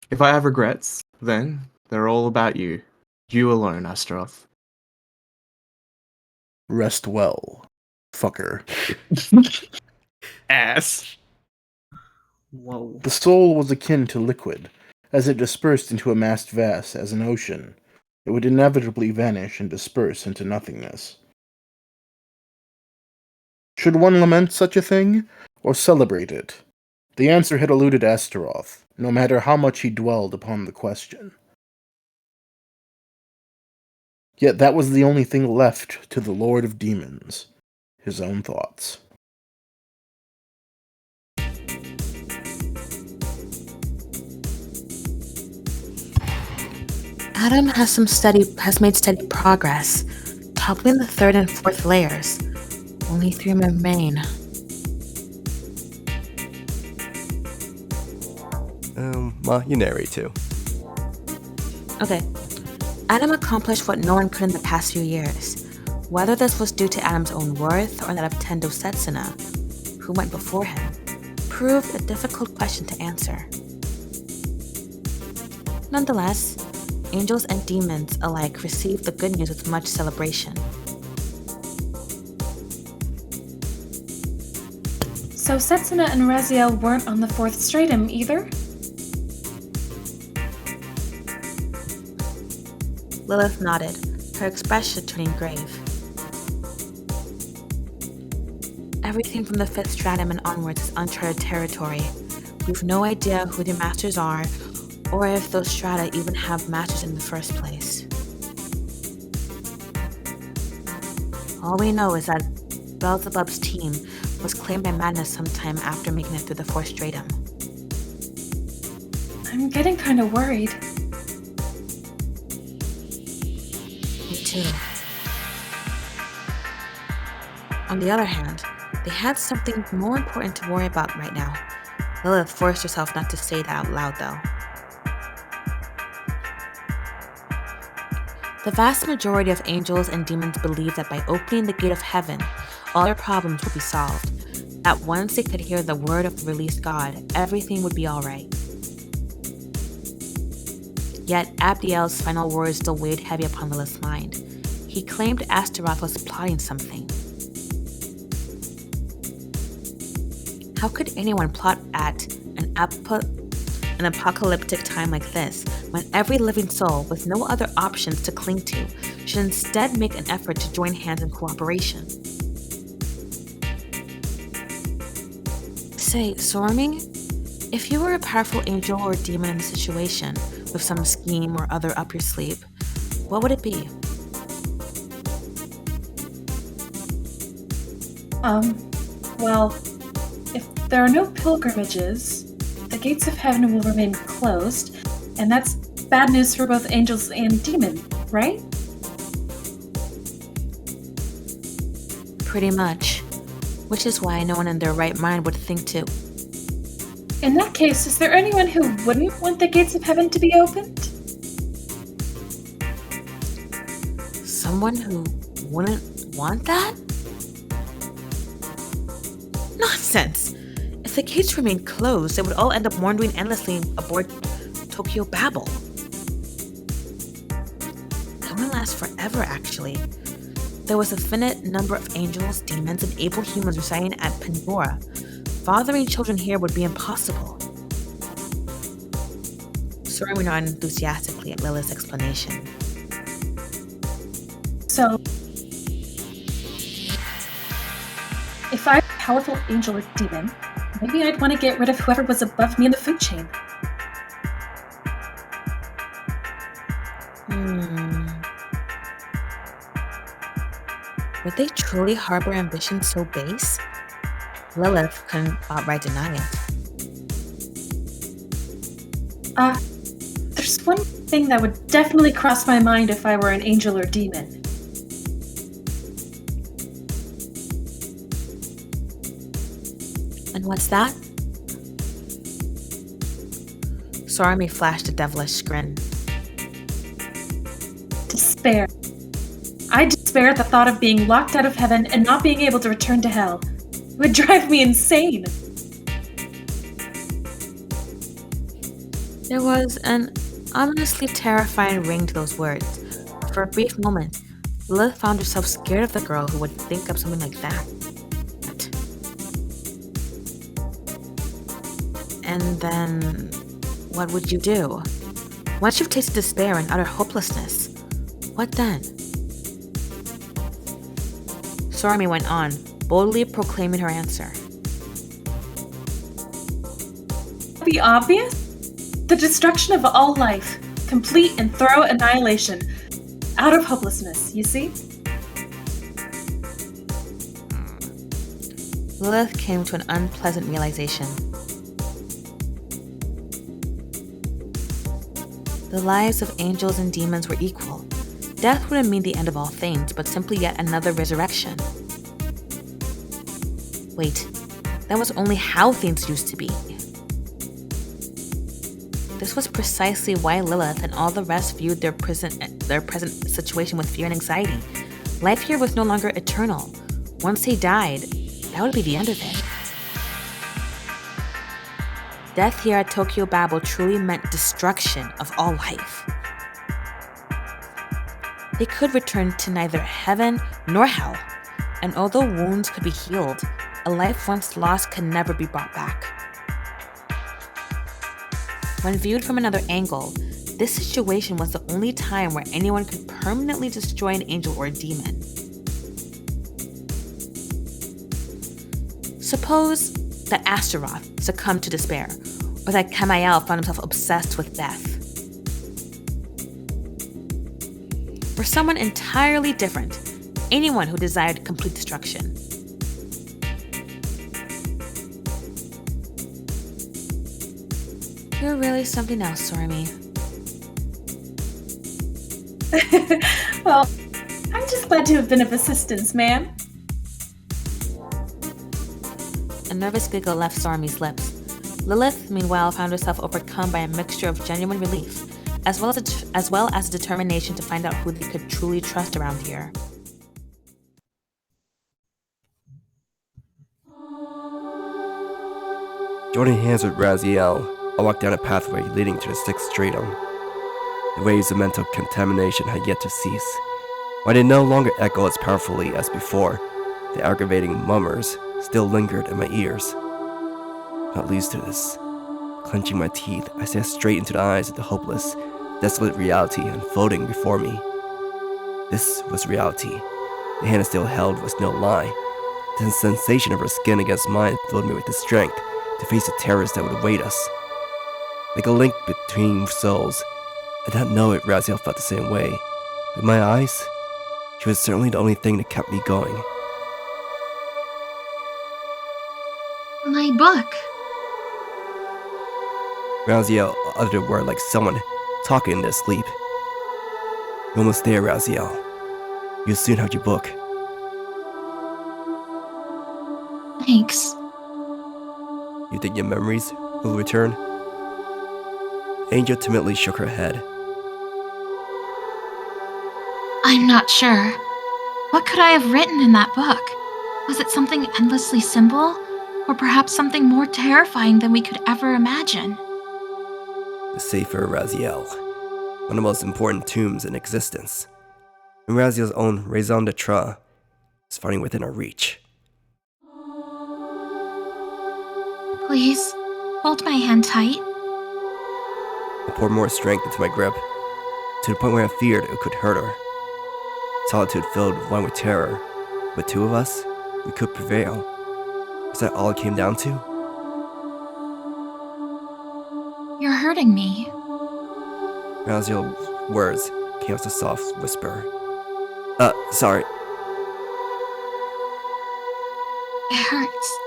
If I have regrets, then they're all about you. You alone, Astaroth. Rest well, fucker. Ass. Whoa. The soul was akin to liquid. As it dispersed into a vast vast as an ocean, it would inevitably vanish and disperse into nothingness. Should one lament such a thing, or celebrate it? The answer had eluded Astaroth, no matter how much he dwelled upon the question. Yet that was the only thing left to the Lord of Demons, his own thoughts. Adam has made steady progress, toppling the third and fourth layers. Only 3 remain. Well, you narrate too. Okay. Adam accomplished what no one could in the past few years. Whether this was due to Adam's own worth or that of Tendo Setsuna, who went before him, proved a difficult question to answer. Nonetheless, angels and demons alike received the good news with much celebration. So Setsuna and Raziel weren't on the fourth stratum either? Lilith nodded, her expression turning grave. Everything from the fifth stratum and onwards is uncharted territory. We've no idea who the masters are, or if those strata even have masters in the first place. All we know is that Beelzebub's team was claimed by madness sometime after making it through the fourth stratum. I'm getting kind of worried. Me too. On the other hand, they had something more important to worry about right now. Lilith forced herself not to say that out loud, though. The vast majority of angels and demons believe that by opening the gate of heaven, all their problems will be solved. That once they could hear the word of the released God, everything would be alright. Yet Abdiel's final words still weighed heavy upon Lilith's mind. He claimed Astaroth was plotting something. How could anyone plot at an apocalyptic time like this, when every living soul with no other options to cling to should instead make an effort to join hands in cooperation? Say, Sorami, if you were a powerful angel or demon in a situation, with some scheme or other up your sleeve, what would it be? Well, if there are no pilgrimages, the gates of heaven will remain closed, and that's bad news for both angels and demons, right? Pretty much. Which is why no one in their right mind would think to. In that case, is there anyone who wouldn't want the gates of heaven to be opened? Someone who wouldn't want that? Nonsense! If the gates remained closed, they would all end up wandering endlessly aboard Tokyo Babel. That wouldn't last forever, actually. There was a finite number of angels, demons, and able humans residing at Pandora. Fathering children here would be impossible. Sorami nodded enthusiastically at Lilith's explanation. So, if I'm a powerful angel or demon, maybe I'd want to get rid of whoever was above me in the food chain. Would they truly harbor ambitions so base? Lilith couldn't outright deny it. There's one thing that would definitely cross my mind if I were an angel or demon. And what's that? Sorami flashed a devilish grin. Despair. I despair at the thought of being locked out of heaven and not being able to return to hell. It would drive me insane. There was an ominously terrifying ring to those words. For a brief moment, Lilith found herself scared of the girl who would think of something like that. And then, what would you do? Once you've tasted despair and utter hopelessness, what then? Sorami went on, boldly proclaiming her answer. Be obvious? The destruction of all life, complete and thorough annihilation, out of hopelessness, you see? Lilith came to an unpleasant realization. The lives of angels and demons were equal. Death wouldn't mean the end of all things, but simply yet another resurrection. Wait, that was only how things used to be. This was precisely why Lilith and all the rest viewed their present situation with fear and anxiety. Life here was no longer eternal. Once they died, that would be the end of it. Death here at Tokyo Babel truly meant destruction of all life. They could return to neither heaven nor hell, and although wounds could be healed, a life once lost could never be brought back. When viewed from another angle, this situation was the only time where anyone could permanently destroy an angel or a demon. Suppose that Astaroth succumbed to despair, or that Kamael found himself obsessed with death. Or someone entirely different, anyone who desired complete destruction. You're really something else, Sorami. Well, I'm just glad to have been of assistance, ma'am. A nervous giggle left Sorami's lips. Lilith, meanwhile, found herself overcome by a mixture of genuine relief, as well as determination to find out who they could truly trust around here. Joining hands with Raziel, I walked down a pathway leading to the sixth stratum. The waves of mental contamination had yet to cease. While they no longer echo as powerfully as before, the aggravating murmurs still lingered in my ears. Not least to this. Clenching my teeth, I stared straight into the eyes of the hopeless, desolate reality unfolding before me. This was reality. The hand I still held was no lie. The sensation of her skin against mine filled me with the strength to face the terrors that would await us. Like a link between souls, I did not know if Raziel felt the same way. With my eyes, she was certainly the only thing that kept me going. My book. Raziel uttered a word like someone talking in their sleep. You're almost there, Raziel. You'll soon have your book. Thanks. You think your memories will return? Angel timidly shook her head. I'm not sure. What could I have written in that book? Was it something endlessly simple? Or perhaps something more terrifying than we could ever imagine? The Sefer Raziel, one of the most important tombs in existence. And Raziel's own raison d'etre is finally within our reach. Please, hold my hand tight. I poured more strength into my grip, to the point where I feared it could hurt her. Solitude filled one with terror. With two of us, we could prevail. Was that all it came down to? You're hurting me. Raziel's words came as a soft whisper. Sorry. It hurts,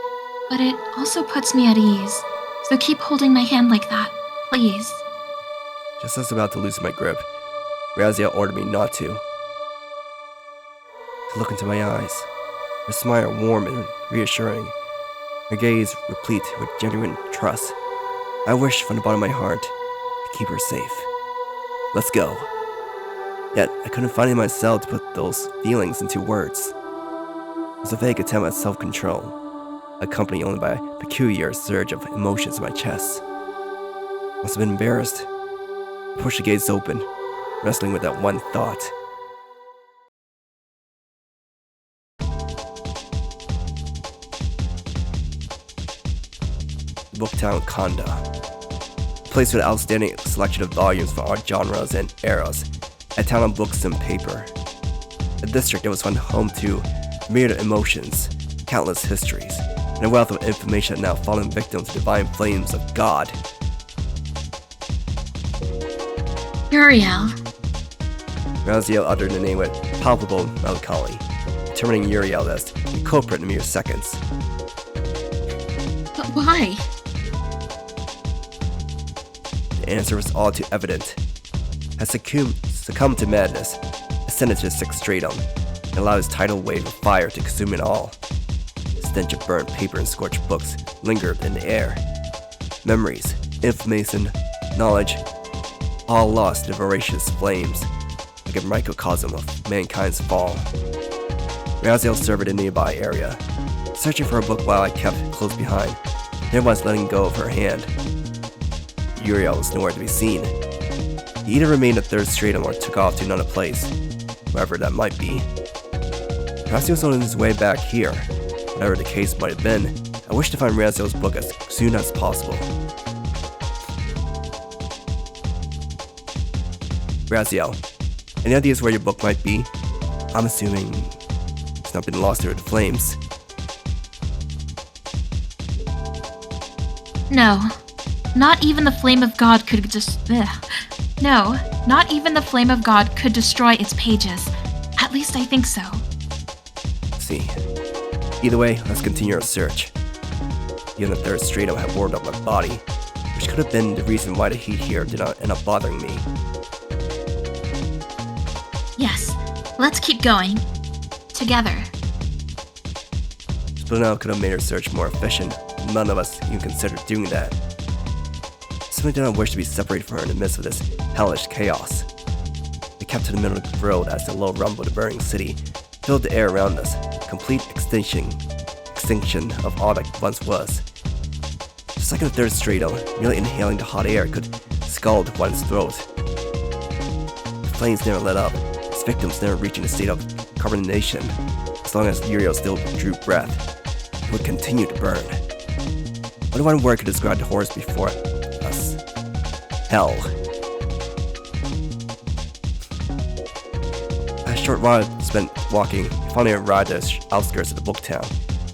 but it also puts me at ease. So keep holding my hand like that, please. Just as I was about to loosen my grip, Raziel ordered me not to. To look into my eyes, her smile warm and reassuring, her gaze replete with genuine trust. I wished from the bottom of my heart to keep her safe. Let's go. Yet I couldn't find it in myself to put those feelings into words. It was a vague attempt at self-control, accompanied only by a peculiar surge of emotions in my chest. I must have been embarrassed. I pushed the gates open, wrestling with that one thought. Booktown Konda, a place with an outstanding selection of volumes for all genres and eras, a town of books and paper, a district that was found home to myriad emotions, countless histories, and a wealth of information that now fallen victim to divine flames of God. Uriel. Raziel uttered the name with palpable melancholy, determining Uriel as the culprit in mere seconds. But why? The answer was all too evident. Had succumbed to madness, ascended to the sixth stratum, and allowed his tidal wave of fire to consume it all. The stench of burnt paper and scorched books lingered in the air. Memories, information, knowledge, all lost in voracious flames, like a microcosm of mankind's fall. Raziel surveyed a nearby area, searching for a book while I kept close behind, never once letting go of her hand. Uriel was nowhere to be seen. He either remained at third stratum or took off to another place, wherever that might be. Perhaps he was on his way back here. Whatever the case might have been, I wish to find Raziel's book as soon as possible. Raziel, any ideas where your book might be? I'm assuming it's not been lost through the flames. No. Not even the flame of God could No, not even the flame of God could destroy its pages. At least I think so. See. Either way, let's continue our search. Even the third stratum had warmed up my body, which could have been the reason why the heat here did not end up bothering me. Yes, let's keep going. Together. Splitting out could have made our search more efficient. None of us even considered doing that. Simply did not wish to be separated from her in the midst of this hellish chaos. We kept to the middle of the road as the low rumble of the burning city filled the air around us, complete extinction of all that once was. Just like in the third stratum, merely inhaling the hot air could scald one's throat. The flames never let up, its victims never reaching a state of carbonation. As long as Uriel still drew breath, it would continue to burn. Only one word could describe the horrors before us. Hell. A short while spent walking, we finally arrived at the outskirts of the book town.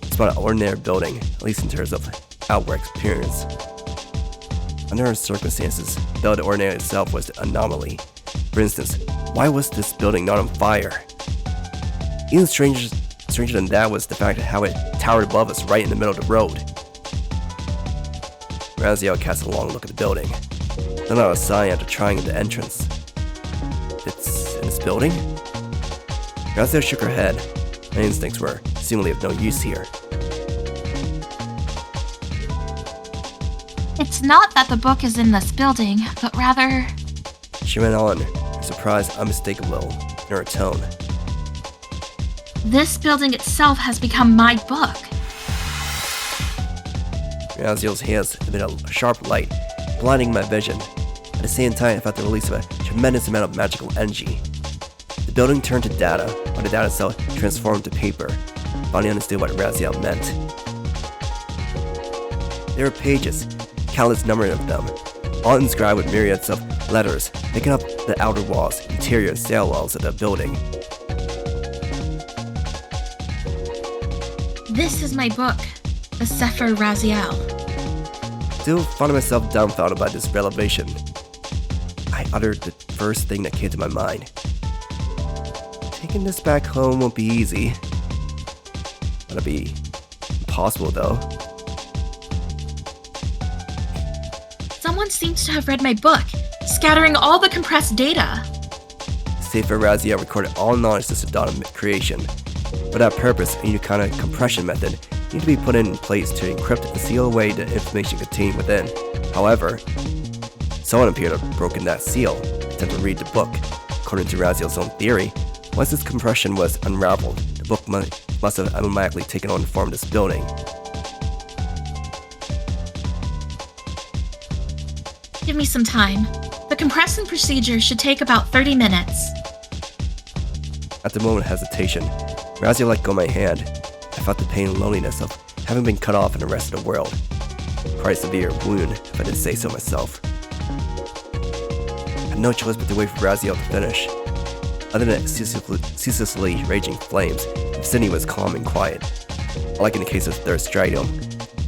It's about an ordinary building, at least in terms of outward appearance. Under our circumstances, though the ordinary itself was the anomaly. For instance, why was this building not on fire? Even stranger than that was the fact of how it towered above us right in the middle of the road. Raziel cast a long look at the building. Then out a sigh after trying at the entrance. It's in this building? Raziel shook her head. My instincts were seemingly of no use here. It's not that the book is in this building, but rather... She went on, her surprise unmistakable in her tone. This building itself has become my book. Raziel's hands emitted a sharp light, blinding my vision. At the same time, I felt the release of a tremendous amount of magical energy. The building turned to data, while the data itself transformed to paper. Finally understood what Raziel meant. There were pages, countless number of them, all inscribed with myriads of letters, making up the outer walls, interior, and stairwells of the building. This is my book, the Sefer Raziel. Still finding myself dumbfounded by this revelation, I uttered the first thing that came to my mind. Taking this back home won't be easy. It'll be impossible though. Someone seems to have read my book, scattering all the compressed data. Sefer Raziel recorded all knowledge since the dawn of creation. For that purpose, a new kind of compression method needed to be put in place to encrypt and seal away the information contained within. However, someone appeared to have broken that seal, attempted to read the book. According to Raziel's own theory, once this compression was unraveled, the book must have automatically taken on the form of this building. Give me some time. The compression procedure should take about 30 minutes. At the moment of hesitation, Raziel let go of my hand. I felt the pain and loneliness of having been cut off from the rest of the world. Quite a severe wound, if I didn't say so myself. I had no choice but to wait for Raziel to finish. Other than ceaselessly raging flames, the vicinity was calm and quiet. Unlike in the case of Third Stridum,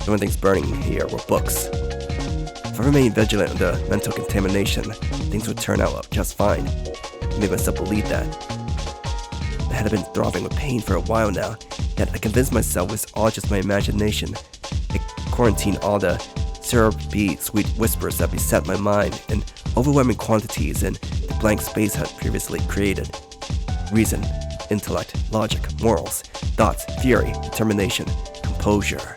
the only things burning here were books. If I remained vigilant of the mental contamination, things would turn out just fine. I made myself believe that. My head had been throbbing with pain for a while now, yet I convinced myself it was all just my imagination. I quarantined all the syrupy sweet whispers that beset my mind in overwhelming quantities in the blank space I had previously created. Reason, intellect, logic, morals, thoughts, fury, determination, composure.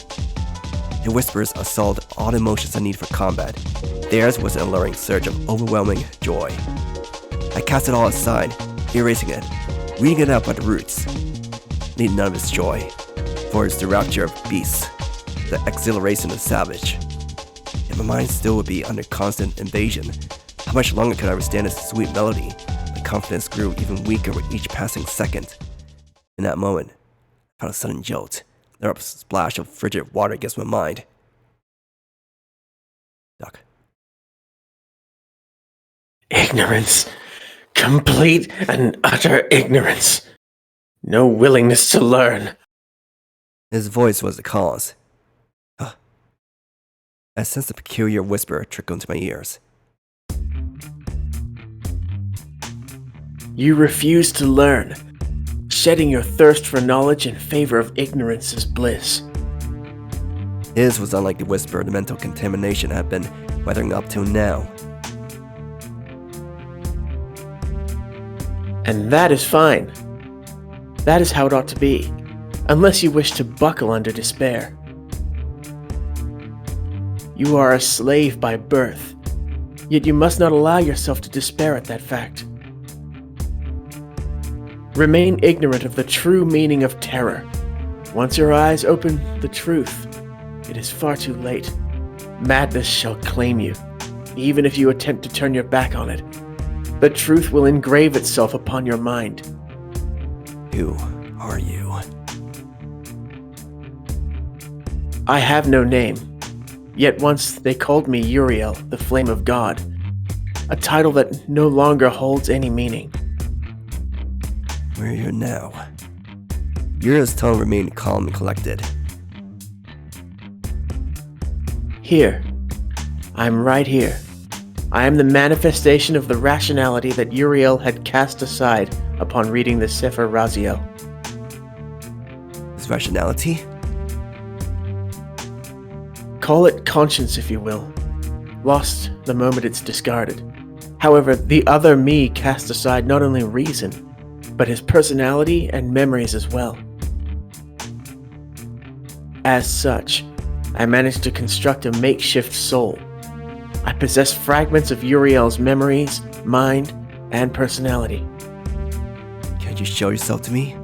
The whispers assaulted all the emotions I need for combat. Theirs was an alluring surge of overwhelming joy. I cast it all aside, erasing it, weeding it out by the roots. I need none of its joy, for it's the rapture of beasts, the exhilaration of the savage. Yet my mind still would be under constant invasion. How much longer could I withstand its sweet melody? My confidence grew even weaker with each passing second. In that moment, I felt a sudden jolt. There was a splash of frigid water against my mind. Duck. Ignorance. Complete and utter ignorance. No willingness to learn. His voice was the cause. I sensed a peculiar whisper trickle into my ears. You refuse to learn, shedding your thirst for knowledge in favor of ignorance is bliss. His was unlike the whisper the mental contamination had been weathering up till now. And that is fine. That is how it ought to be, unless you wish to buckle under despair. You are a slave by birth, yet you must not allow yourself to despair at that fact. Remain ignorant of the true meaning of terror. Once your eyes open the truth, it is far too late. Madness shall claim you, even if you attempt to turn your back on it. The truth will engrave itself upon your mind. Who are you? I have no name, yet once they called me Uriel, the Flame of God, a title that no longer holds any meaning. Where are you now? Uriel's tone remained calm and collected. Here. I'm right here. I am the manifestation of the rationality that Uriel had cast aside upon reading the Sefer Raziel. His rationality? Call it conscience if you will. Lost the moment it's discarded. However, the other me cast aside not only reason, but his personality and memories as well. As such, I managed to construct a makeshift soul. I possess fragments of Uriel's memories, mind, and personality. Can't you show yourself to me?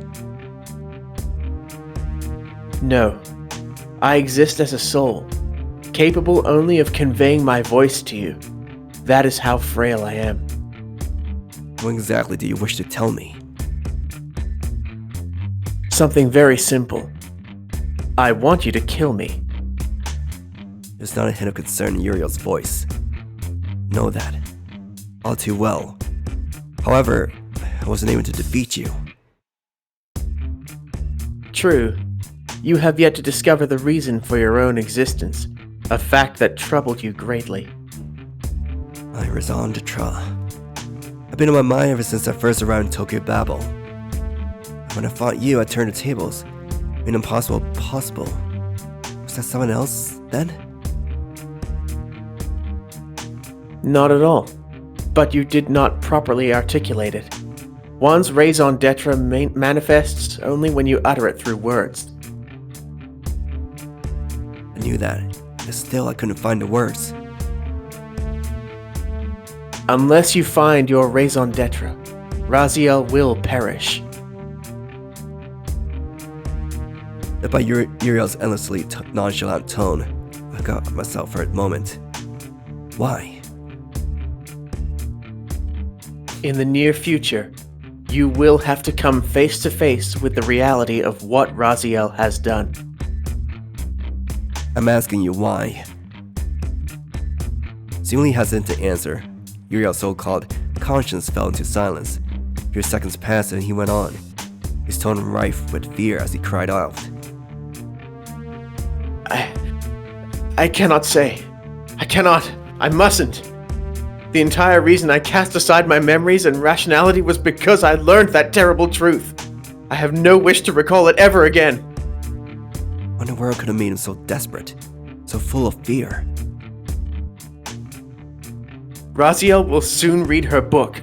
No. I exist as a soul, capable only of conveying my voice to you. That is how frail I am. What exactly do you wish to tell me? Something very simple. I want you to kill me. There's not a hint of concern in Uriel's voice. Know that. All too well. However, I wasn't able to defeat you. True. You have yet to discover the reason for your own existence, a fact that troubled you greatly. I Raziel de Tra. I've been on my mind ever since I first arrived in Tokyo Babel. When I fought you, I turned the tables, made impossible possible. Was that someone else, then? Not at all. But you did not properly articulate it. One's raison d'etre manifests only when you utter it through words. I knew that, but still I couldn't find the words. Unless you find your raison d'etre, Raziel will perish. By Uriel's endlessly nonchalant tone, I got myself for a moment. Why? In the near future, you will have to come face to face with the reality of what Raziel has done. I'm asking you why. Seemingly hesitant to answer, Uriel's so-called conscience fell into silence. A few seconds passed and he went on, his tone rife with fear as he cried out. I cannot say. I cannot. I mustn't. The entire reason I cast aside my memories and rationality was because I learned that terrible truth. I have no wish to recall it ever again. What in the world could have made him so desperate, so full of fear? Raziel will soon read her book.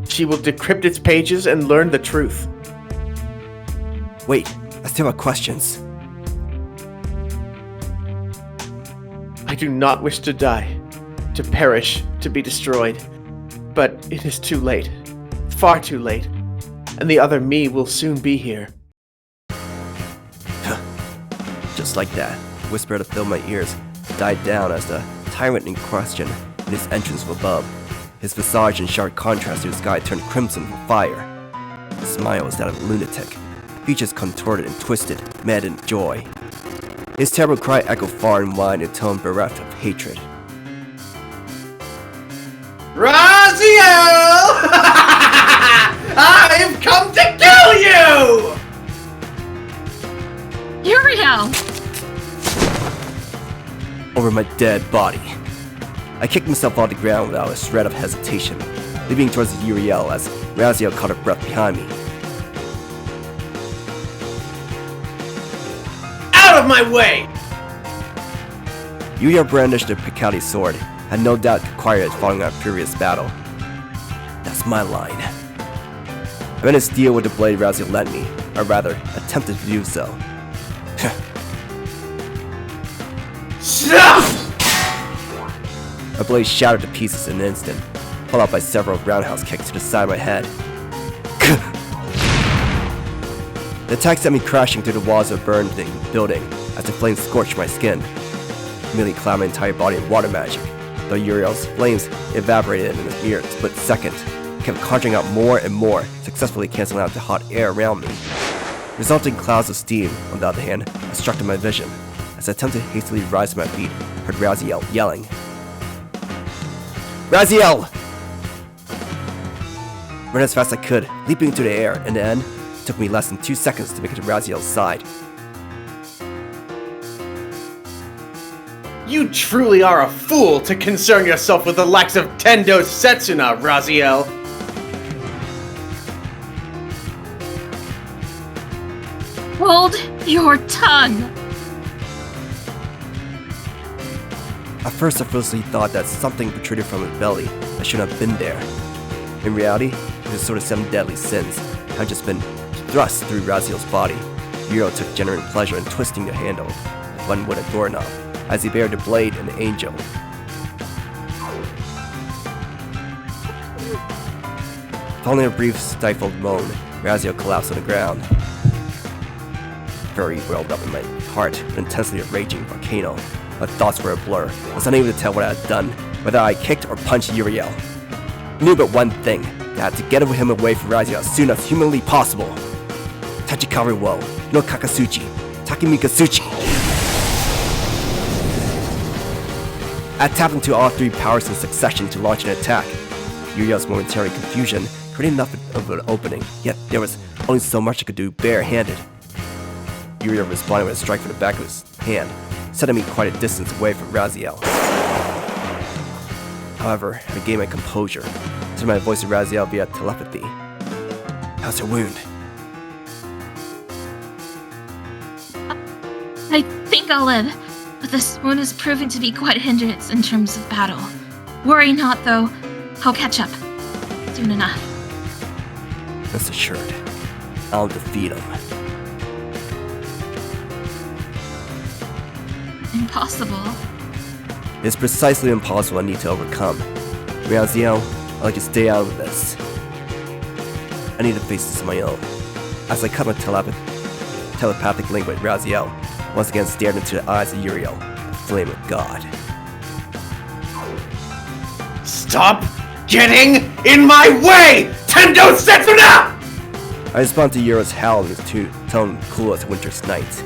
She will decrypt its pages and learn the truth. Wait, I still have questions. I do not wish to die, to perish, to be destroyed. But it is too late. Far too late. And the other me will soon be here. Just like that, a whisper that filled my ears died down as the tyrant in question in his entrance from above. His visage in sharp contrast to the sky turned crimson from fire. His smile was that of a lunatic, features contorted and twisted, mad in joy. His terrible cry echoed far and wide in a tone bereft of hatred. Raziel! I've come to kill you! Uriel! Over my dead body. I kicked myself off the ground without a shred of hesitation, leaping towards Uriel as Raziel caught her breath behind me. Out of my way! Uriel brandished the Picati sword, had no doubt acquired it following our previous battle. That's my line. I meant to steal with the blade Raziel lent me, or rather, attempted to do so. Stop! My blade shattered to pieces in an instant, followed by several roundhouse kicks to the side of my head. The attack sent me crashing through the walls of a burned building as the flames scorched my skin, immediately clad my entire body in water magic. Though Uriel's flames evaporated in a mere split second, it kept conjuring out more and more, successfully canceling out the hot air around me. Resulting clouds of steam, on the other hand, obstructed my vision. As I attempted to hastily rise to my feet, I heard Raziel yelling. Raziel! I ran as fast as I could, leaping into the air. In the end, it took me less than 2 seconds to make it to Raziel's side. You truly are a fool to concern yourself with the likes of Tendo Setsuna, Raziel! Hold your tongue! At first I foolishly thought that something protruded from his belly that shouldn't have been there. In reality, it was sort of 7 deadly sins had just been thrust through Raziel's body. Uriel took genuine pleasure in twisting the handle of one wooden doorknob as he bared the blade and the angel. Following a brief stifled moan, Raziel collapsed on the ground. Fury welled up in my heart, an intensely raging volcano. My thoughts were a blur. I was unable to tell what I had done, whether I kicked or punched Uriel. I knew but one thing, that I had to get him away from Raziel as soon as humanly possible. Tachikaru wo, no Kakasuchi, Takimikasuchi. I tapped into all 3 powers in succession to launch an attack. Uriel's momentary confusion created enough of an opening, yet there was only so much I could do barehanded. Uriel responded with a strike from the back of his hand, setting me quite a distance away from Raziel. However, I regained my composure, sending my voice to Raziel via telepathy. How's her wound? I think I'll live, but this wound is proving to be quite a hindrance in terms of battle. Worry not, though. I'll catch up. Soon enough. Rest assured, I'll defeat him. Impossible. It's precisely impossible I need to overcome. Raziel, I'd like to stay out of this. I need to face this on my own. As I cut my telepathic link with Raziel, once again stared into the eyes of Uriel, the flame of God. Stop getting in my way! Tendo Setsuna! I respond to Uriel's howl in his tone cool as a winter's night.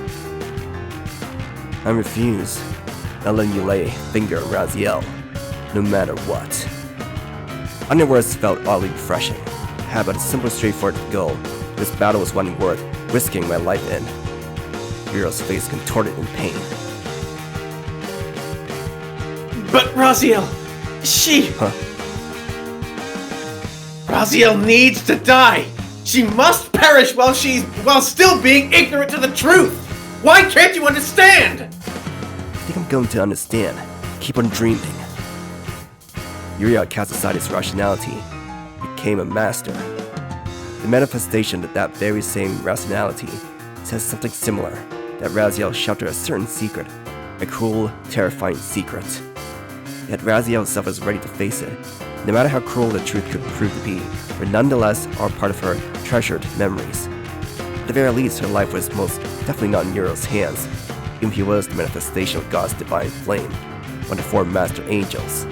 I refuse. Not letting you lay a finger on Raziel, no matter what. Onion words felt oddly refreshing. I had but a simple, straightforward goal. This battle was one worth risking my life in. Uriel's face contorted in pain. But Raziel, she... Huh? Raziel needs to die! She must perish while still being ignorant to the truth! Why can't you understand? I think I'm going to understand. Keep on dreaming. Uriel cast aside his rationality, became a master. The manifestation of that very same rationality says something similar, that Raziel sheltered a certain secret, a cruel, terrifying secret. Yet Raziel herself was ready to face it, no matter how cruel the truth could prove to be, but nonetheless are part of her treasured memories. At the very least, her life was most definitely not in Uriel's hands, even if he was the manifestation of God's divine flame, one of the 4 master angels.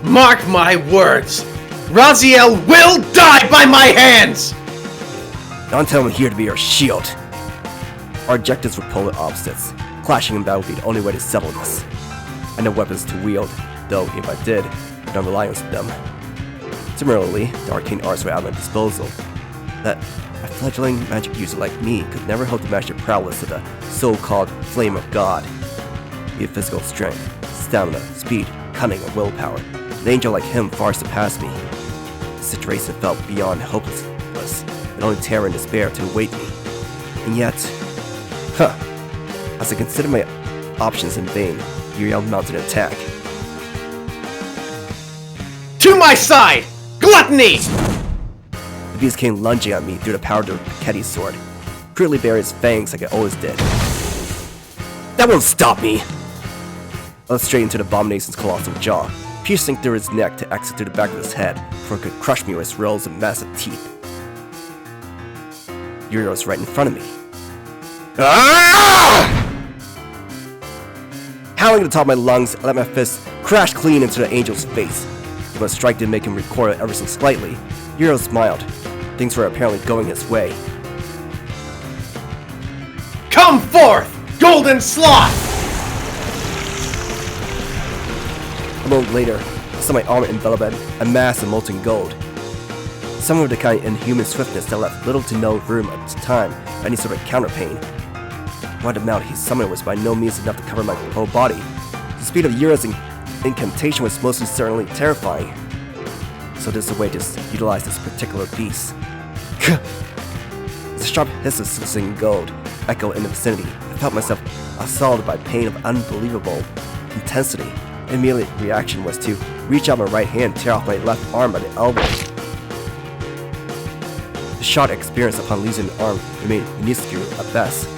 Mark my words! Raziel will die by my hands! Don't tell him here to be our shield. Our objectives were polar opposites. Clashing in battle would be the only way to settle this. I had no weapons to wield, though if I did, I don't rely on them. Similarly, the arcane arts were at my disposal. That a fledgling magic user like me could never hope to match the prowess of the so-called Flame of God. Be it physical strength, stamina, speed, cunning, or willpower, an angel like him far surpassed me. The situation felt beyond hopelessness, and only terror and despair to await me. And yet, as I considered my options in vain, Uriel mounted an attack. To my side! Gluttony! The beast came lunging at me through the power of the Piketty sword, crudely burying its fangs like it always did. That won't stop me! I looked straight into the abomination's colossal jaw, piercing through his neck to exit through the back of his head before it could crush me with its rows of massive teeth. Uriel was right in front of me. Ah! Howling at the top of my lungs, I let my fist crash clean into the angel's face. If a strike didn't make him recoil ever so slightly, Uriel smiled. Things were apparently going his way. Come forth, golden sloth! A moment later, I saw my armor envelop a mass of molten gold. Some of the kind of inhuman swiftness that left little to no room at the time for any sort of counterpain. What amount he summoned was by no means enough to cover my whole body. The speed of Uriel's incantation was most certainly terrifying. So there's a way to utilize this particular beast. As a sharp hiss of sizzling gold echoed in the vicinity, I felt myself assaulted by pain of unbelievable intensity. The immediate reaction was to reach out my right hand and tear off my left arm by the elbow. The shock experience upon losing an arm remained minuscule at best.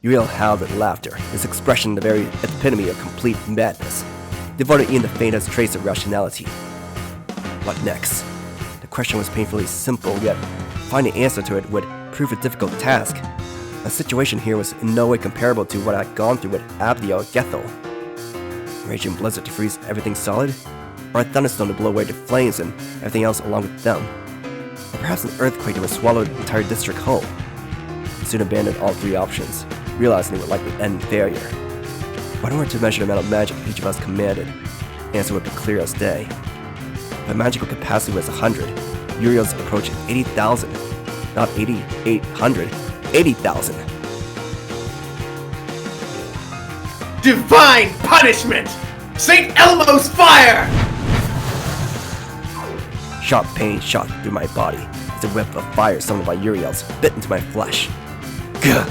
Uriel howled with laughter, his expression the very epitome of complete madness, devoid even the faintest trace of rationality. What next? The question was painfully simple, yet finding an answer to it would prove a difficult task. My situation here was in no way comparable to what I had gone through with Abdiel and Gethel. A raging blizzard to freeze everything solid, or a thunderstorm to blow away the flames and everything else along with them, or perhaps an earthquake that would swallow the entire district whole. I soon abandoned all three options, realizing it would likely end in failure. If I were to measure the amount of magic each of us commanded, the answer would be clear as day. My magical capacity was 100. Uriel's approaching 80,000. Not 8,800. 80,000. Divine punishment! St. Elmo's fire! Sharp pain shot through my body as a whip of fire summoned by Uriel's bit into my flesh. Gah!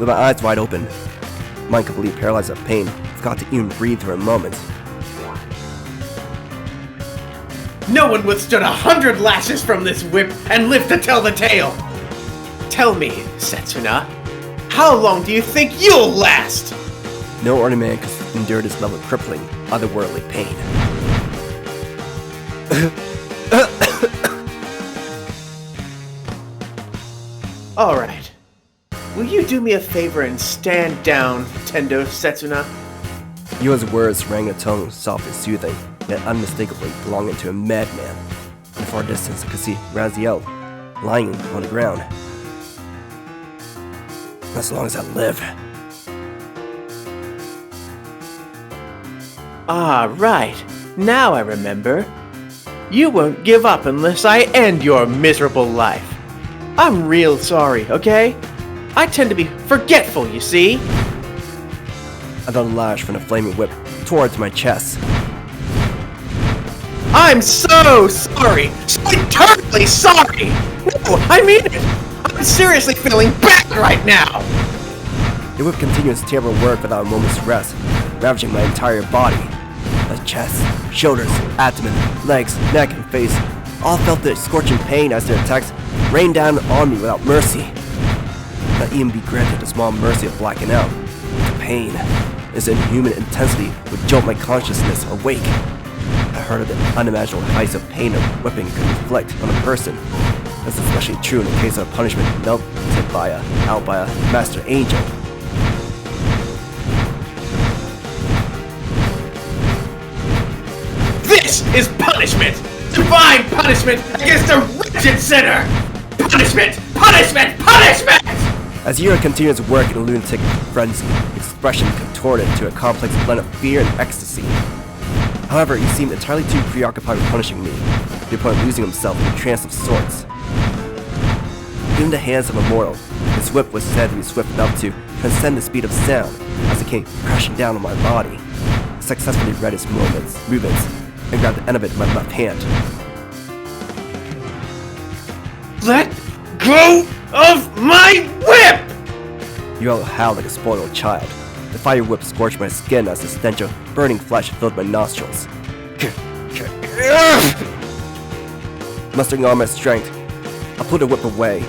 With my eyes wide open, mind completely paralyzed by pain, forgot to even breathe for a moment. No one withstood 100 lashes from this whip and lived to tell the tale! Tell me, Setsuna, how long do you think you'll last? No ordinary man could endure this level of crippling, otherworldly pain. Alright. Will you do me a favor and stand down, Tendo Setsuna? Yua's words rang a tone soft and soothing, yet unmistakably belonging to a madman. In the far distance, I could see Raziel lying on the ground. As long as I live. Ah, right. Now I remember. You won't give up unless I end your miserable life. I'm real sorry, okay? I tend to be forgetful, you see? I felt a lash from the flaming whip towards my chest. I'm so sorry! So eternally sorry! No, I mean it! I'm seriously feeling bad right now! The whip continued its terrible work without a moment's rest, ravaging my entire body. My chest, shoulders, abdomen, legs, neck, and face all felt the scorching pain as their attacks rained down on me without mercy. Not even be granted the small mercy of blacking out. The pain, its inhuman intensity, would jolt my consciousness awake. I heard of the unimaginable heights of pain a whipping could inflict on a person. That's especially true in the case of a punishment melted out by a master angel. This is punishment! Divine punishment against a wretched sinner! Punishment! Punishment! Punishment! As Uriel continued his work in a lunatic frenzy, his expression contorted to a complex blend of fear and ecstasy. However, he seemed entirely too preoccupied with punishing me, to the point of losing himself in a trance of sorts. In the hands of a mortal, his whip was said to be swift enough to transcend the speed of sound as it came crashing down on my body. I successfully read its movements, and grabbed the end of it in my left hand. Let go of my whip! Uriel howled like a spoiled child. The fire whip scorched my skin as the stench of burning flesh filled my nostrils. Mustering all my strength, I pulled the whip away,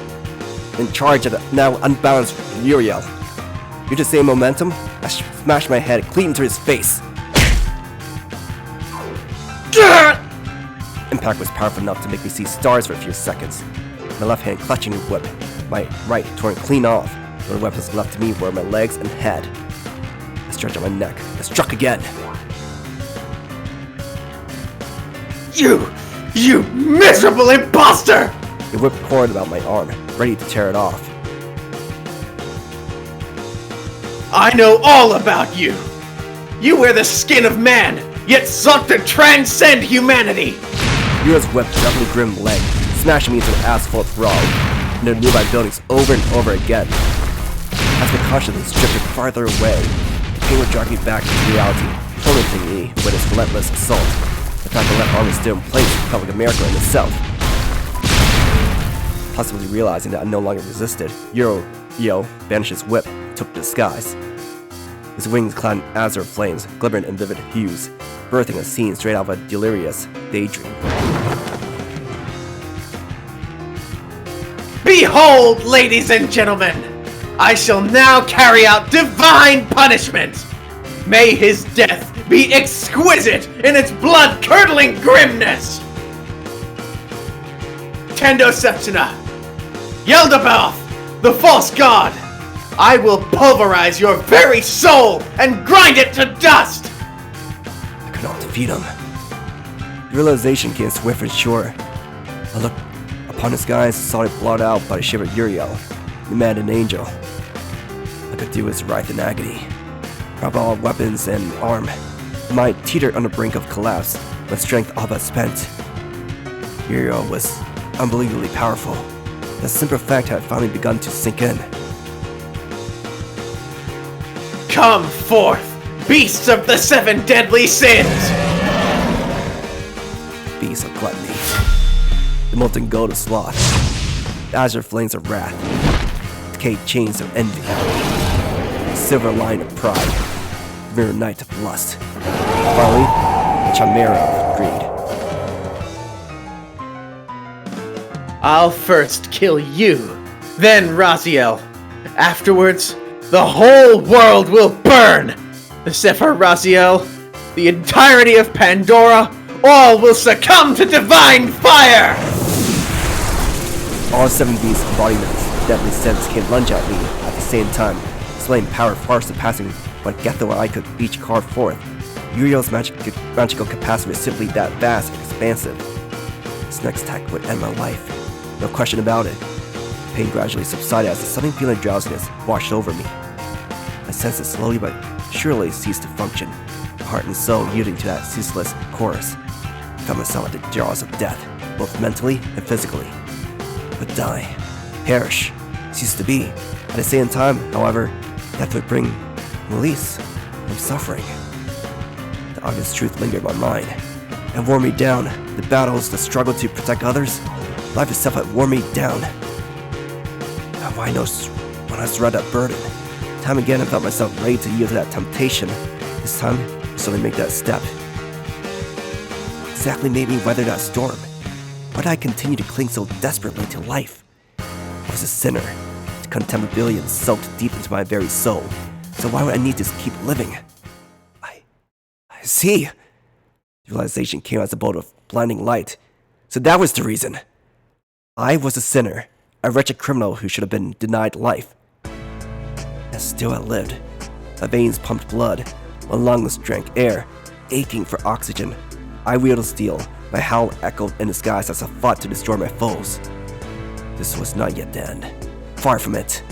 and charged at the now unbalanced Uriel. With the same momentum, I smashed my head clean into his face. Impact was powerful enough to make me see stars for a few seconds. My left hand clutching the whip, my right torn clean off, where the weapons left to me were my legs and head. I stretched out my neck and struck again. You miserable imposter! The whip poured about my arm, ready to tear it off. I know all about you! You wear the skin of man, yet sought to transcend humanity! Uriel's whip definitely grimmed leg, smashing me into an asphalt brawl into nearby buildings over and over again. As my consciousness drifted farther away, the pain would drag me back into reality, tormenting me with his relentless assault. The fact that that arm is still in place felt like a miracle in itself. Possibly realizing that I no longer resisted, Uriel banished his whip and took disguise. His wings clad in azure flames, glimmering in vivid hues, birthing a scene straight out of a delirious daydream. Behold, ladies and gentlemen! I shall now carry out divine punishment! May his death be exquisite in its blood-curdling grimness! Tendo Setsuna, Yaldabaoth, the false god! I will pulverize your very soul and grind it to dust! I could not defeat him. The realization came swift and sure. I looked upon the skies and saw it blotted out by the shiver of Uriel, the man and angel. I could do his writhe in agony. Drop all weapons and arm. My teetered on the brink of collapse, my strength all but spent. Uriel was unbelievably powerful. The simple fact had finally begun to sink in. Come forth, beasts of the seven deadly sins! Beasts of gluttony. The molten gold of sloth. The azure flames of wrath. Decayed chains of envy. The silver line of pride. The mirror night of lust. Finally, the chimera of greed. I'll first kill you, then Raziel. Afterwards, the whole world will burn! The Sefer Raziel, the entirety of Pandora, all will succumb to divine fire! All seven beasts embodiments of deadly sins came lunge at me at the same time, displaying power far surpassing what Getho or I could each carve forth. Uriel's magical capacity was simply that vast and expansive. This next attack would end my life. No question about it. Pain gradually subsided as a sudden feeling of drowsiness washed over me. My senses slowly but surely ceased to function, heart and soul yielding to that ceaseless chorus. I found myself at the jaws of death, both mentally and physically. Would die, perish, cease to be. At the same time, however, death would bring release from suffering. The obvious truth lingered in my mind and wore me down. The battles, the struggle to protect others, life itself had worn me down. Now why no when I surrendered that burden? Time again I felt myself ready to yield to that temptation. This time, I suddenly make that step. Exactly made me weather that storm. Why did I continue to cling so desperately to life? I was a sinner. The contemptibility soaked deep into my very soul. So why would I need to keep living? I see. The realization came as a bolt of blinding light. So that was the reason. I was a sinner, a wretched criminal who should have been denied life. And still I lived. My veins pumped blood, my lungs drank air, aching for oxygen. I wielded steel, my howl echoed in the skies as I fought to destroy my foes. This was not yet the end. Far from it.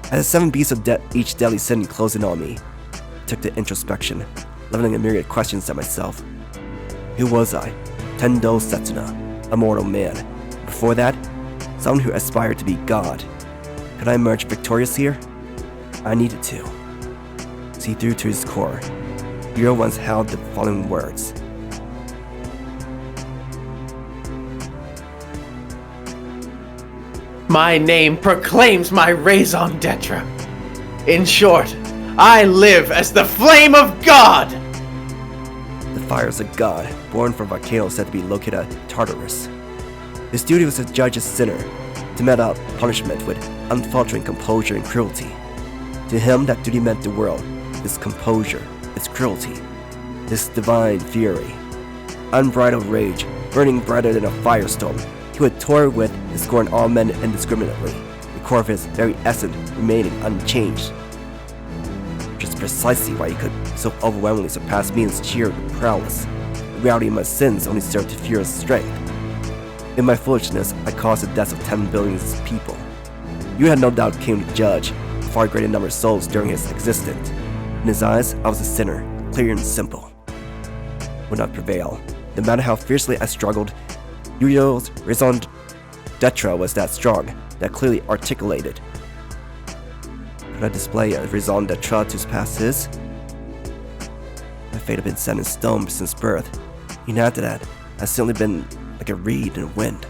As the seven beasts of each deadly sin closing on me, I took the introspection, leveling a myriad questions at myself. Who was I? Tendo Setsuna, a mortal man. Before that, someone who aspired to be God. Could I emerge victorious here? I needed to. See through to his core. Uriel once held the following words. My name proclaims my raison d'etre. In short, I live as the flame of God! The fire is a god, born from a volcano said to be located at Tartarus. His duty was to judge a sinner, to mete out punishment with unfaltering composure and cruelty. To him, that duty meant the world, its composure, its cruelty, this divine fury. Unbridled rage, burning brighter than a firestorm, he would toy with and scorn all men indiscriminately, the core of his very essence remaining unchanged. Which is precisely why he could so overwhelmingly surpass me in his sheer prowess. The reality of my sins only served to fuel his strength. In my foolishness, I caused the deaths of 10 billion people. You had no doubt came to judge a far greater number of souls during his existence. In his eyes, I was a sinner, clear and simple. Would not prevail. No matter how fiercely I struggled, Uriel's raison d'etre was that strong, that clearly articulated. Could I display a raison d'etre to surpass his? My fate had been set in stone since birth. Even after that, I've simply been like a reed in the wind.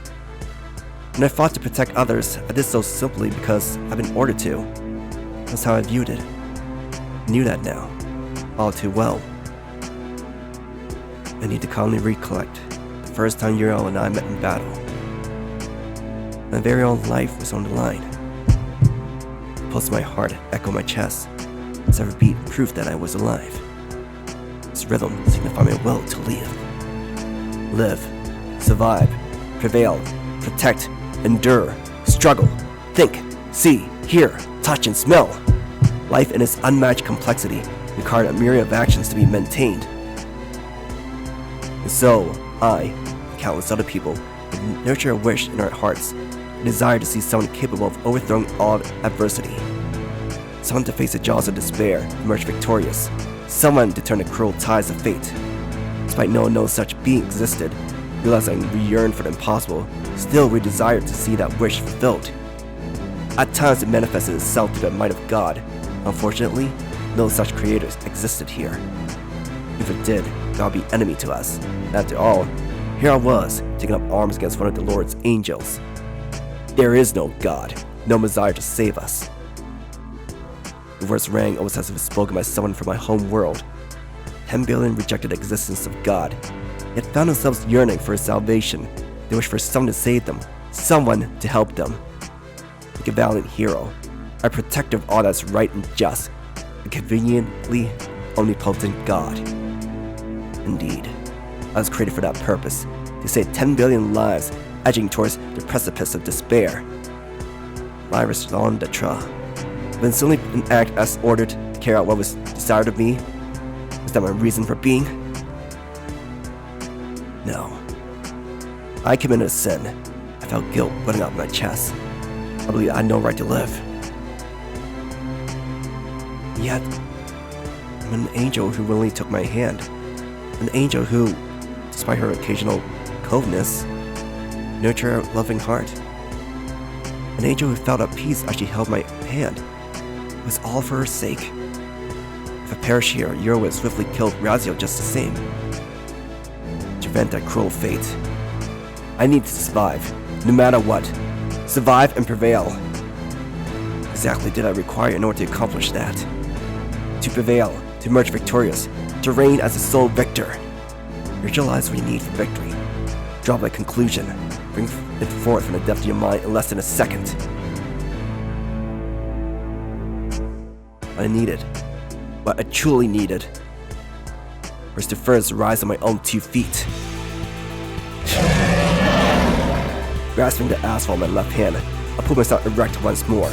When I fought to protect others, I did so simply because I've been ordered to. That's how I viewed it. I knew that now, all too well. I need to calmly recollect the first time Uriel and I met in battle. My very own life was on the line. The pulse of my heart echoed my chest as every beat proof that I was alive. This rhythm signified my will to live, survive, prevail, protect, endure, struggle, think, see, hear, touch, and smell. Life in its unmatched complexity required a myriad of actions to be maintained. And so, I, and countless other people, would nurture a wish in our hearts, a desire to see someone capable of overthrowing all adversity. Someone to face the jaws of despair and emerge victorious. Someone to turn the cruel tides of fate. Despite knowing no such being existed, realizing we yearned for the impossible, still we desired to see that wish fulfilled. At times it manifested itself through the might of God. Unfortunately, no such creators existed here. If it did, God would be enemy to us. After all, here I was, taking up arms against one of the Lord's angels. There is no God, no Messiah to save us. The words rang almost as if spoken by someone from my home world. 10 billion rejected the existence of God, yet found themselves yearning for his salvation. They wished for someone to save them, someone to help them. Like a valiant hero, a protector of all that's right and just, a conveniently omnipotent God. Indeed, I was created for that purpose, to save 10 billion lives edging towards the precipice of despair. My raison d'etre, when simply an act as ordered to carry out what was desired of me, was that my reason for being? No. I committed a sin. I felt guilt running out my chest. I believed I had no right to live. Yet, I'm an angel who willingly took my hand. An angel who, despite her occasional coldness, nurtured a loving heart. An angel who felt at peace as she held my hand. It was all for her sake. If I perish here, Uriel would swiftly kill Raziel just the same. To prevent that cruel fate, I need to survive, no matter what. Survive and prevail. Exactly did I require in order to accomplish that? To prevail, to emerge victorious, to reign as the sole victor. Visualize what you need for victory. Draw a conclusion. Bring it forth from the depth of your mind in less than a second. What I needed, what I truly needed, was to first rise on my own 2 feet. Grasping the asphalt with my left hand, I pulled myself erect once more.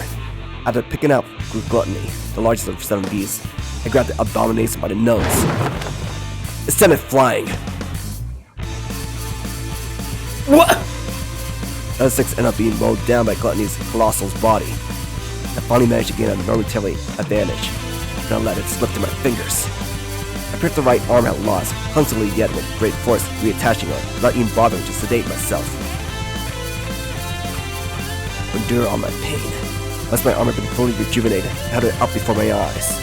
After picking up Gluttony, the largest of 7 beasts, I grabbed the abomination by the nose. It sent it flying. What? The other 6 ended up being mowed down by Gluttony's colossal body. I finally managed to gain a momentary advantage, and I let it slip through my fingers. I pricked the right arm at loss, clumsily yet with great force reattaching it, without even bothering to sedate myself. Endure all my pain. Once my arm had been fully rejuvenated, I held it up before my eyes.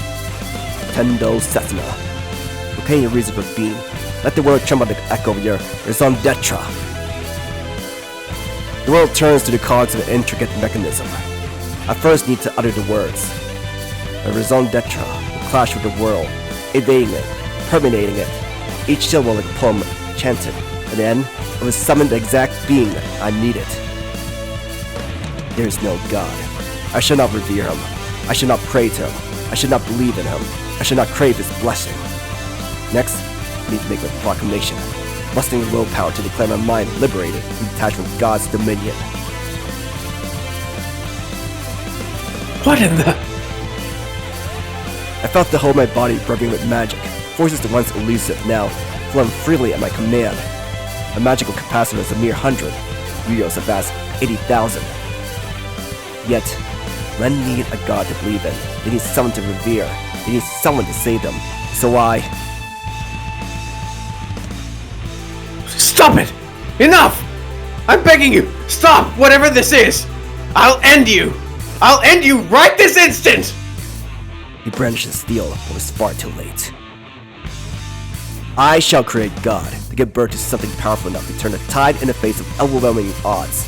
Tendo Setsuna. Proclaim your reason for being. Let the world tremble to echo of your raison d'etre. The world turns to the cogs of an intricate mechanism. I first need to utter the words. My raison d'etre will clash with the world, evading it, permeating it, each syllable like a poem chanted, and then it was summoned the exact being I needed. There is no God. I shall not revere him. I shall not pray to him. I shall not believe in him. I shall not crave his blessing. Next, I need to make my proclamation, mustering willpower to declare my mind liberated and detached from God's dominion. What in the... I felt the whole of my body brimming with magic, forces that once elusive now flowing freely at my command. My magical capacity was a mere 100, Uriel's a vast 80,000. Yet, men need a god to believe in. They need someone to revere. They need someone to save them. So I... Stop it! Enough! I'm begging you! Stop! Whatever this is! I'll end you! I'll end you right this instant! He brandished his steel, but was far too late. I shall create God to give birth to something powerful enough to turn the tide in the face of overwhelming odds.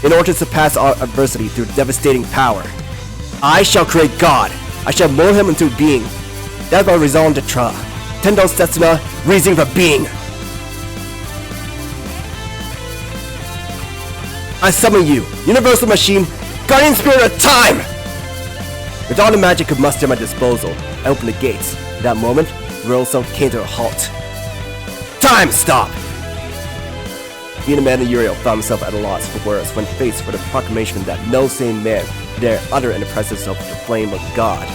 In order to surpass our adversity through devastating power, I shall create God. I shall mold him into being. That is my raison d'etre. Tendo Setsuna, reason for being. I summon you, Universal Machine, Guardian Spirit of Time! With all the magic of muster at my disposal, I opened the gates. At that moment, the world itself came to a halt. Time stop! Me and the man Uriel found himself at a loss for words when faced with the proclamation that no sane man dare utter in the presence of the flame of God.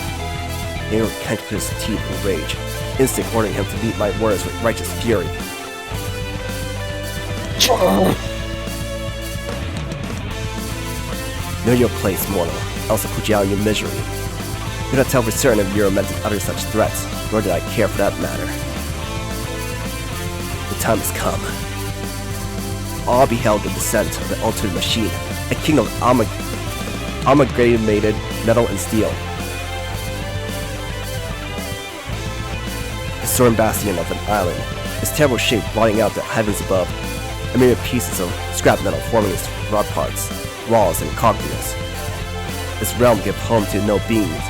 Nero clenched his teeth in rage, instinct ordering him to meet my words with righteous fury. Know your place, mortal, else I'll put you out of your misery. I could not tell for certain if Uriel meant to utter such threats, nor did I care for that matter. The time has come. All beheld the descent of the ultimate machine, a king of amalgamated metal and steel. The soaring bastion of an island, its terrible shape blotting out the heavens above, a myriad pieces of scrap metal forming its rod parts, walls, and cogwheels. This realm gave home to no beings.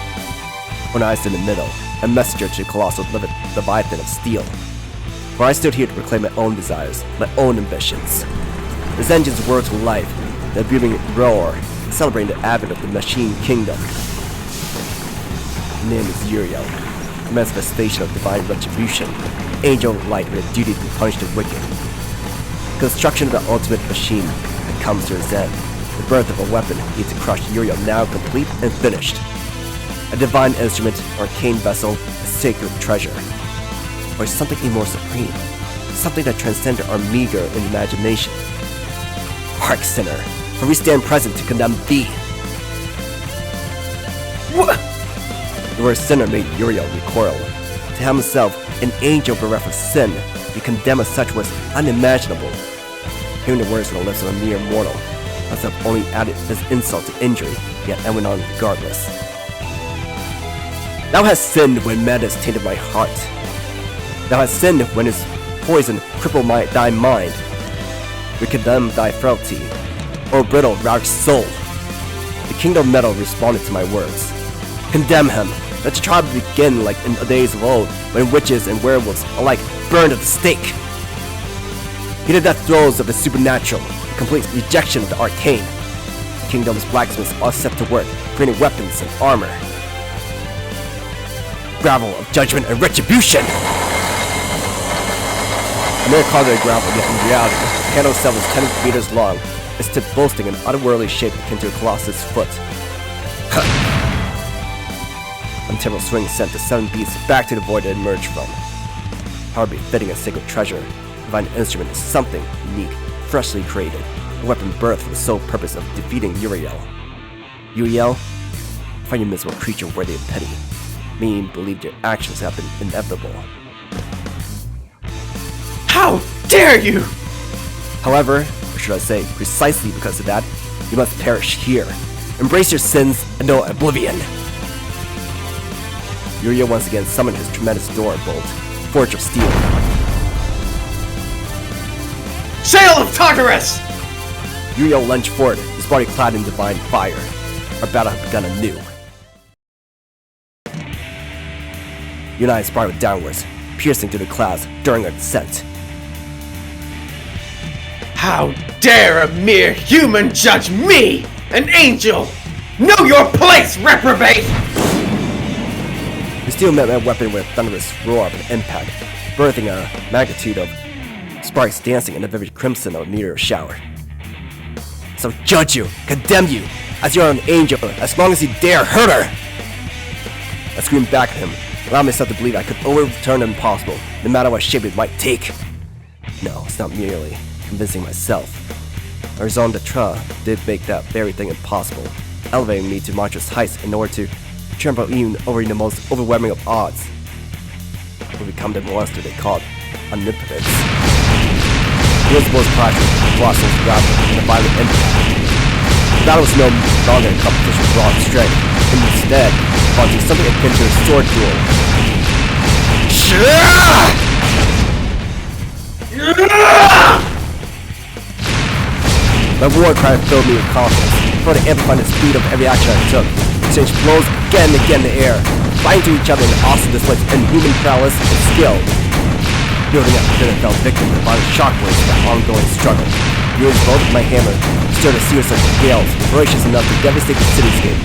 When I stood in the middle, a messenger to the colossal leviathan of steel. For I stood here to proclaim my own desires, my own ambitions. His engines whirred to life, the booming roar, celebrating the advent of the machine kingdom. His name is Uriel, a manifestation of divine retribution, angel of light with a duty to punish the wicked. Construction of the ultimate machine that comes to its end. The birth of a weapon needs to crush Uriel now complete and finished. A divine instrument, arcane vessel, a sacred treasure. Or something even more supreme, something that transcended our meager imagination. Hark, sinner, for we stand present to condemn thee. What? The word sinner made Uriel recoil. To himself, an angel bereft of sin, be condemned as such was unimaginable. Hearing the words from the lips of a mere mortal, must have only added this insult to injury, yet I went on regardless. Thou hast sinned when madness tainted my heart. Thou hast sinned when his poison crippled thy mind. We condemn thy frailty, O brittle, rash soul. The kingdom of metal responded to my words. Condemn him. Let the trial begin like in the days of old, when witches and werewolves alike burned at the stake. He did that throes of the supernatural, a complete rejection of the arcane. The kingdom's blacksmiths are set to work, creating weapons and armor. Gravel of judgment and retribution! A mere cargo of gravel, yet in reality, the handle itself is 10 meters long, its tip boasting an otherworldly shape akin to a colossus' foot. One terrible swing sent the 7 beasts back to the void it emerged from. Power befitting a sacred treasure, the divine instrument is something unique, freshly created, a weapon birthed for the sole purpose of defeating Uriel. Uriel, find your miserable creature worthy of pity, meaning believe your actions have been inevitable. How dare you! However, or should I say, precisely because of that, you must perish here. Embrace your sins and know oblivion. Uriel once again summoned his tremendous door bolt, forge of steel. Sail of Tartarus! Uriel lunged forward, his body clad in divine fire. Our battle had begun anew. You and I spiraled downwards, piercing through the clouds during our descent. How dare a mere human judge me, an angel! Know your place, reprobate! The steel met my weapon with a thunderous roar of an impact, birthing a magnitude of sparks dancing in the vivid crimson of a meteor shower. So judge you, condemn you, as you are an angel, as long as you dare hurt her! I screamed back at him, allowing myself to believe I could overturn the impossible, no matter what shape it might take. No, it's not merely convincing myself. Our raison d'etre did make that very thing impossible, elevating me to monstrous heights in order to trample even over the most overwhelming of odds. To become the monster they called omnipotence. The most clash with colossal gravel and a violent impact. The battle was no longer a competition of raw strength, and instead, causing something akin to a sword duel. My war cry filled me with confidence, further amplifying the speed of every action I took. Exchanged blows again and again in the air, fighting to each other in awesome displays of inhuman prowess and skill. Building up, then I fell victim to violent shockwaves of my ongoing struggle. Uriel's bolt with my hammer stirred a series of gales, voracious enough to devastate the cityscape.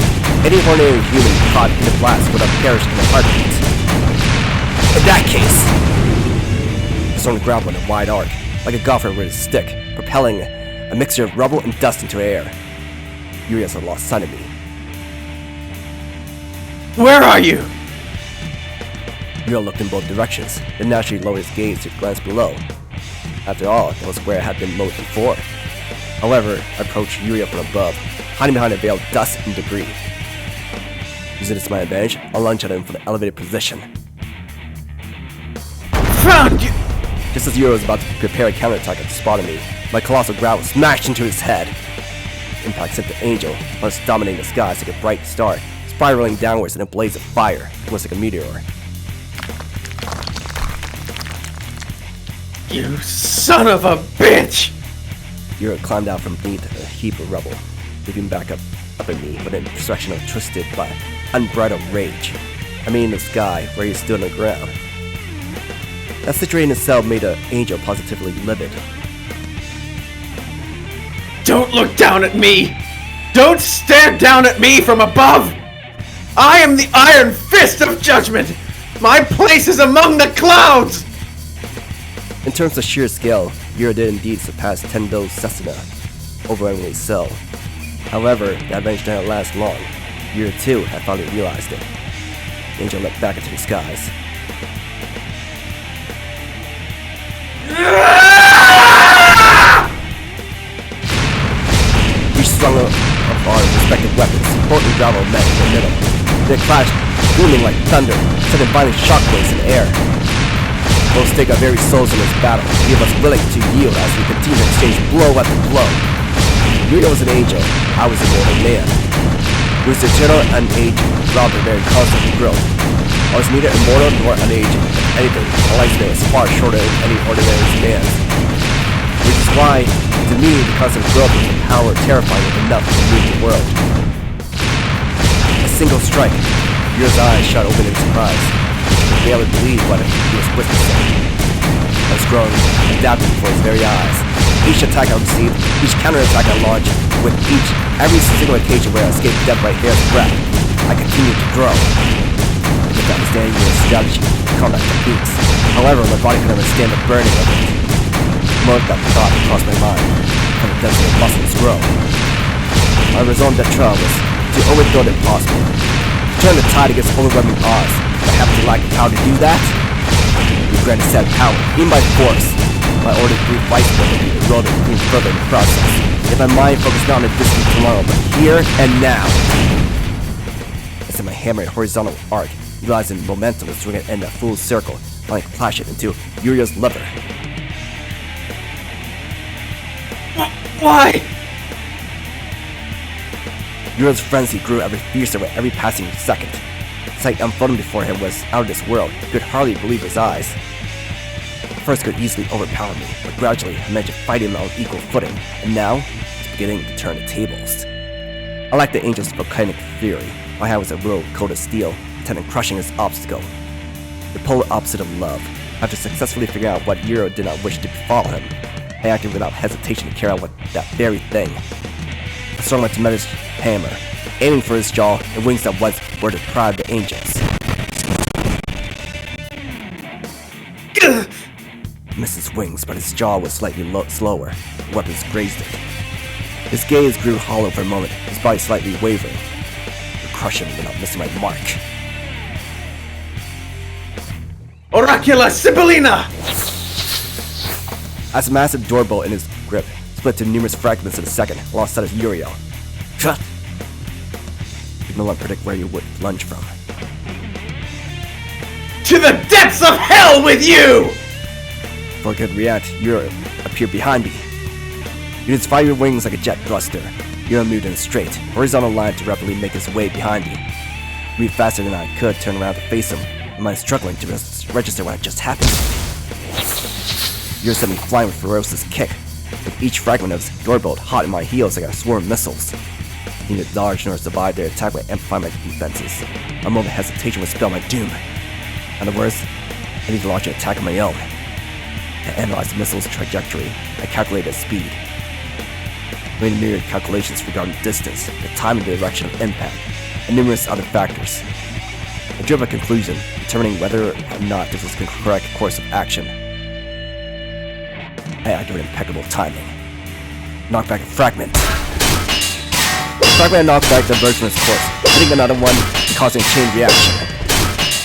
Any ordinary human caught in the blast would have perished in a heartbeat. In that case, I swung the ground with a wide arc, like a golfer with a stick, propelling a mixture of rubble and dust into the air. Uriel had lost sight of me. Where are you? Uriel looked in both directions, then naturally lowered his gaze to glance below. After all, that was where I had been lowered before. However, I approached Uriel from above, hiding behind a veil of dust and debris. Using this to my advantage, I lunged at him from an elevated position. Found you! Just as Uriel was about to prepare a counterattack at the spot of me, my colossal growl smashed into his head. Impact sent the angel, once dominating the skies like a bright star, spiraling downwards in a blaze of fire, almost like a meteor. You son of a bitch! Uriel climbed out from beneath a heap of rubble, leaping back up at me with an expression of twisted but unbridled rage. I mean in the sky, where he stood on the ground. That situation itself made the angel positively livid. Don't look down at me! Don't stare down at me from above! I am the Iron Fist of Judgment! My place is among the clouds! In terms of sheer scale, Uriel did indeed surpass Tendo Sesuna, overwhelmingly so. However, the adventure did not last long. Uriel too had finally realized it. The angel leapt back into the skies. We swung up our respective weapons, both in gravel met in the middle. They clashed, booming like thunder, sending violent shockwaves in the air. Both stake our very souls in this battle, leave us willing to yield as we continue to exchange blow after blow. Uriel was an angel, I was a mortal man. He was eternal and unaging, throughout their very constant growth. I was neither immortal nor unaging. If anything, my lifespan was far shorter than any ordinary man's. Which is why, to me, the constant growth was a power terrifying enough to move the world. A single strike, Uriel's eyes shot open in surprise. I could barely believe what he was witnessing. I was growing, adapting before his very eyes. Each attack I received, each counterattack I launched, with every single occasion where I escaped death by hair's breadth, I continued to grow. I kept understanding Uriel's strategy and combat techniques. However, my body could never stand the burning of it. The moment that thought crossed my mind, how the density of muscles grow. My raison d'etre was to overthrow the impossible, to turn the tide against overwhelming odds. I happen to lack the power to do that? We granted said power, even by force. My ordered brief vice will be eroded even further in the process. Yet my mind focused not on a distant tomorrow, but here and now. I sent my hammer in a horizontal arc, utilizing momentum to swing it in a full circle, finally clash it into Uriel's liver. Why? Uriel's frenzy grew ever fiercer with every passing second. The sight unfolding before him was out of this world. He could hardly believe his eyes. At first could easily overpower me, but gradually I managed to fight him on equal footing, and now he's beginning to turn the tables. I like the angel's volcanic fury. My hand was a little cold of steel, intent on crushing his obstacle. The polar opposite of love. After successfully figuring out what Uriel did not wish to befall him, I acted without hesitation to carry out that very thing. I swung my tremendous hammer, aiming for his jaw and wings that once were deprived the angels. Missed his wings, but his jaw was slightly slower. The weapons grazed it. His gaze grew hollow for a moment, his body slightly wavering. I crushed him without missing my mark. Oracula Sibyllina! As a massive door bolt in his grip split to numerous fragments in a second, alongside of Uriel. Cut! You could no longer predict where you would lunge from. To the depths of hell with you! Before I could react, Uriel appeared behind me. He used fire wings like a jet thruster. Uriel moved in a straight, horizontal line to rapidly make his way behind me. He moved faster than I could turn around to face him. Am I struggling to register what just happened? Uriel sent me flying with a ferocious kick, with each fragment of his door bolt hot in my heels like a swarm of missiles. I needed to dodge in order to survive their attack by amplifying my defenses. A moment of hesitation would spell my doom. In other words, I need to launch an attack on my own. I analyzed the missile's trajectory. I calculated its speed. I made myriad calculations regarding distance, the time and the direction of impact, and numerous other factors. I drew up a conclusion, determining whether or not this was the correct course of action. I acted with impeccable timing. Knocked back a fragment. The fragment knocked back diverged from its course, hitting another one and causing a chain reaction.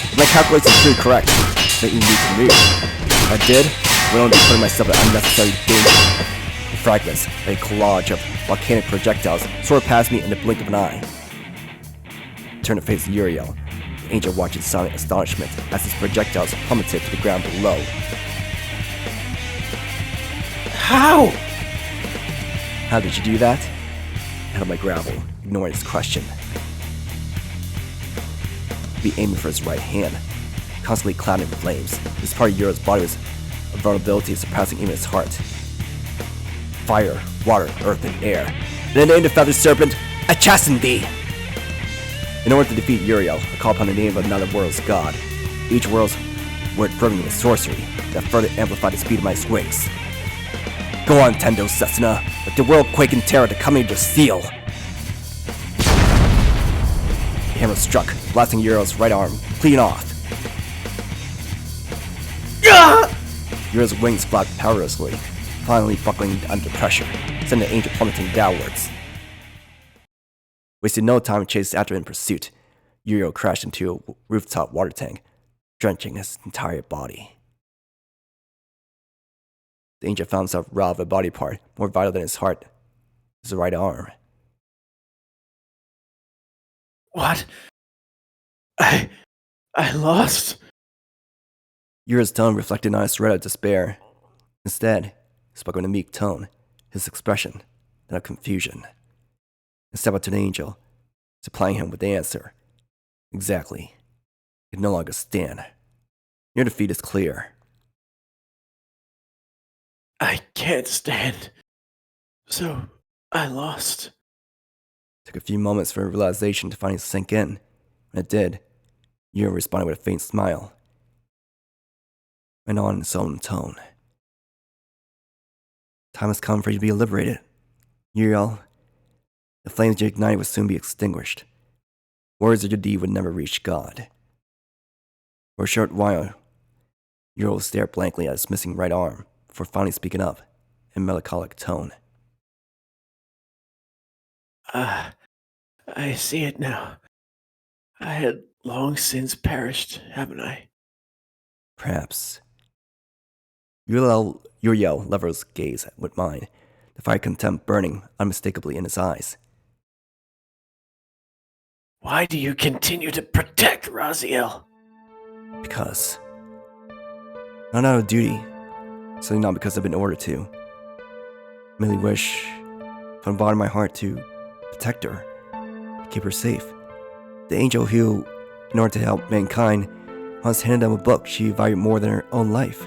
If my calculations proved correct, making me to move. If I did, I would only be putting myself in unnecessary danger. The fragments, a collage of volcanic projectiles, soared past me in the blink of an eye. I turned to face Uriel. The angel watched in silent astonishment as his projectiles plummeted to the ground below. How? How did you do that? I held my gravel, ignoring his question. He'd be aiming for his right hand, constantly clouded in flames. This part of Uriel's body was a vulnerability surpassing even his heart. Fire, water, earth, and air. In the name of the feathered serpent, I chasten thee! In order to defeat Uriel, I call upon the name of another world's god. Each world's word fervent with sorcery that further amplified the speed of my swings. Go on, Tendo Setsuna. Let the world quake in terror to come into steel. The hammer struck, blasting Uriel's right arm, clean off. Uriel's wings flapped powerlessly, finally buckling under pressure, sending the angel plummeting downwards. Wasting no time to chase after in pursuit, Uriel crashed into a rooftop water tank, drenching his entire body. The angel found himself robbed of a body part more vital than his heart, his right arm. What? I lost? Uriel's tone reflected not a shred of despair. Instead, he spoke in a meek tone, his expression that of confusion. I stepped up to the angel, supplying him with the answer. Exactly. He could no longer stand. Your defeat is clear. I can't stand. So, I lost. It took a few moments for realization to finally sink in. When it did, Uriel responded with a faint smile. And on in his own tone. Time has come for you to be liberated. Uriel, the flames you ignited would soon be extinguished. Words of your deed would never reach God. For a short while, Uriel stared blankly at his missing right arm before finally speaking up in a melancholic tone. I see it now. I had long since perished, haven't I? Perhaps. Uriel leveled his gaze with mine, the fire of contempt burning unmistakably in his eyes. Why do you continue to protect Raziel? Because. Not out of duty. Certainly not because I've been ordered to. I merely wish, from the bottom of my heart, to protect her, to keep her safe. The angel who, in order to help mankind, once handed them a book she valued more than her own life.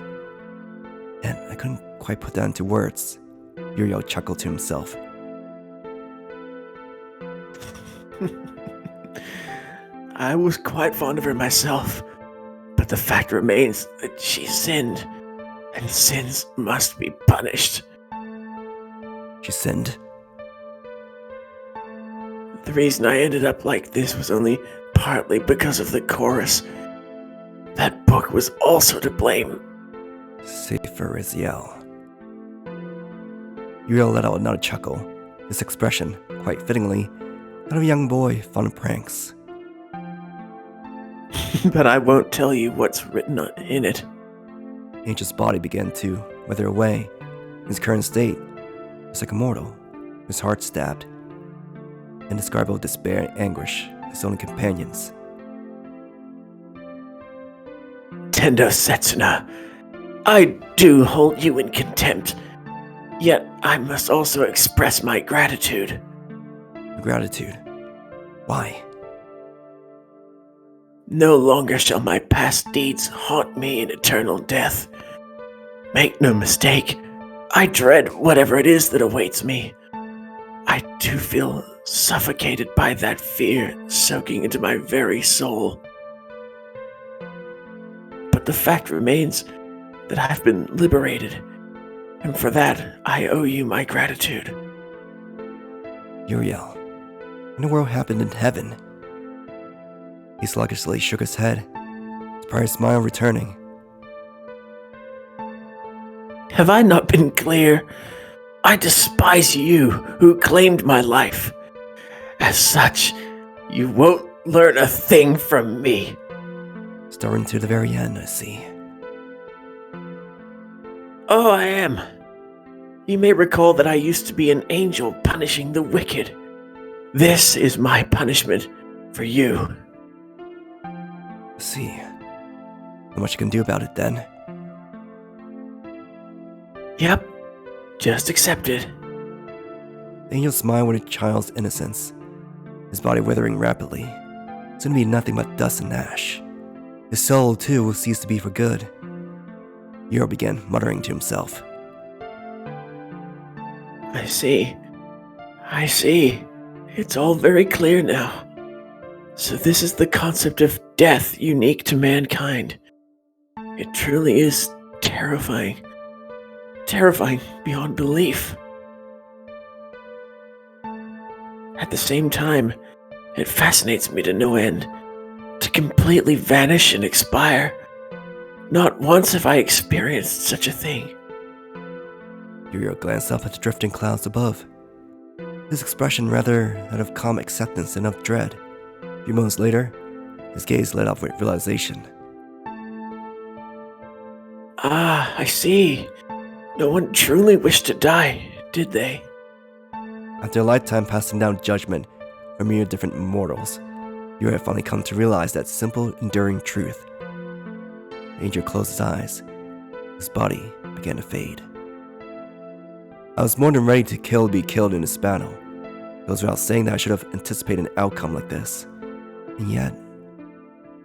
And I couldn't quite put that into words. Uriel chuckled to himself. I was quite fond of her myself, but the fact remains that she sinned, and sins must be punished. She sinned? The reason I ended up like this was only partly because of the chorus. That book was also to blame. Save for Raziel. Uriel let out another chuckle, his expression, quite fittingly, that of a young boy fond of pranks. But I won't tell you what's written in it. Angel's body began to wither away. In his current state, he was like a mortal, his heart stabbed. Indescribable despair and anguish, his only companions. Tendo Setsuna, I do hold you in contempt, yet I must also express my gratitude. Gratitude? Why? No longer shall my past deeds haunt me in eternal death. Make no mistake, I dread whatever it is that awaits me. I do feel suffocated by that fear soaking into my very soul. But the fact remains that I've been liberated, and for that I owe you my gratitude. Uriel, what in the world happened in heaven? He sluggishly shook his head, his prior smile returning. Have I not been clear? I despise you who claimed my life. As such, you won't learn a thing from me. Stubborn to the very end, I see. Oh, I am. You may recall that I used to be an angel punishing the wicked. This is my punishment for you. I see. Not much you can do about it then. Yep, just accept it. The angel smiled with a child's innocence, his body withering rapidly, soon to be nothing but dust and ash. His soul, too, will cease to be for good. Uriel began muttering to himself. I see. It's all very clear now. So this is the concept of death unique to mankind. It truly is terrifying. Terrifying beyond belief. At the same time, it fascinates me to no end. To completely vanish and expire. Not once have I experienced such a thing. Uriel glanced up at the drifting clouds above, his expression rather that of calm acceptance than of dread. A few moments later, his gaze lit up with realization. Ah, I see. No one truly wished to die, did they? After a lifetime passing down judgment for mere different mortals, Uriel had finally come to realize that simple, enduring truth. The angel closed his eyes. His body began to fade. I was more than ready to be killed in this battle. It goes without saying that I should have anticipated an outcome like this. And yet,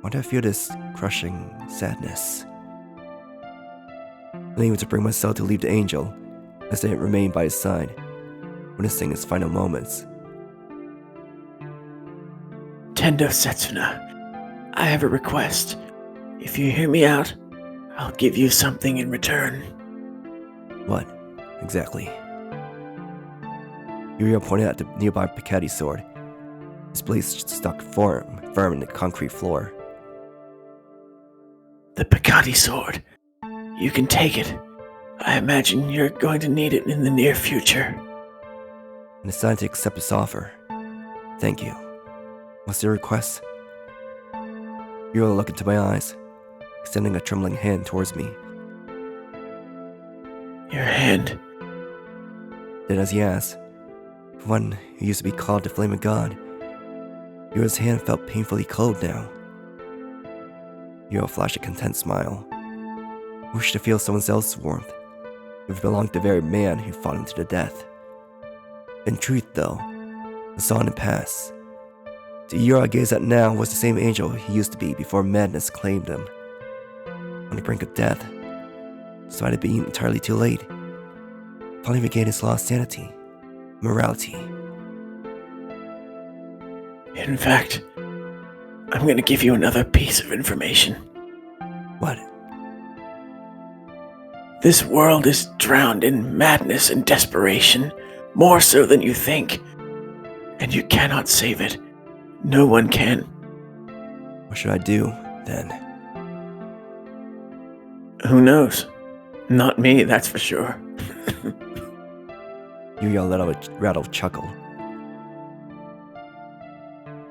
why do I feel this crushing sadness? Unable to bring myself to leave the angel, I stayed and remained by his side, witnessing his final moments. Tendo Setsuna, I have a request. If you hear me out, I'll give you something in return. What, exactly? Uriel pointed at the nearby Piketty sword. His blade stuck firm in the concrete floor. The Piketty sword. You can take it. I imagine you're going to need it in the near future. I decided to accept his offer. Thank you. What's your request? Uriel looked into my eyes, extending a trembling hand towards me. Your hand. Then as he asked, for one who used to be called the Flame of God, Uriel's hand felt painfully cold now. Uriel flashed a content smile. I wished to feel someone else's warmth. It belonged to the very man who fought him to the death. In truth, though, I saw him pass. The Uriel I gazed at now was the same angel he used to be before madness claimed him. On the brink of death, despite it being entirely too late, finally regained his lost sanity, morality. In fact, I'm going to give you another piece of information. What? This world is drowned in madness and desperation, more so than you think. And you cannot save it. No one can. What should I do, then? Who knows? Not me, that's for sure. Uriel let out a rattled chuckle.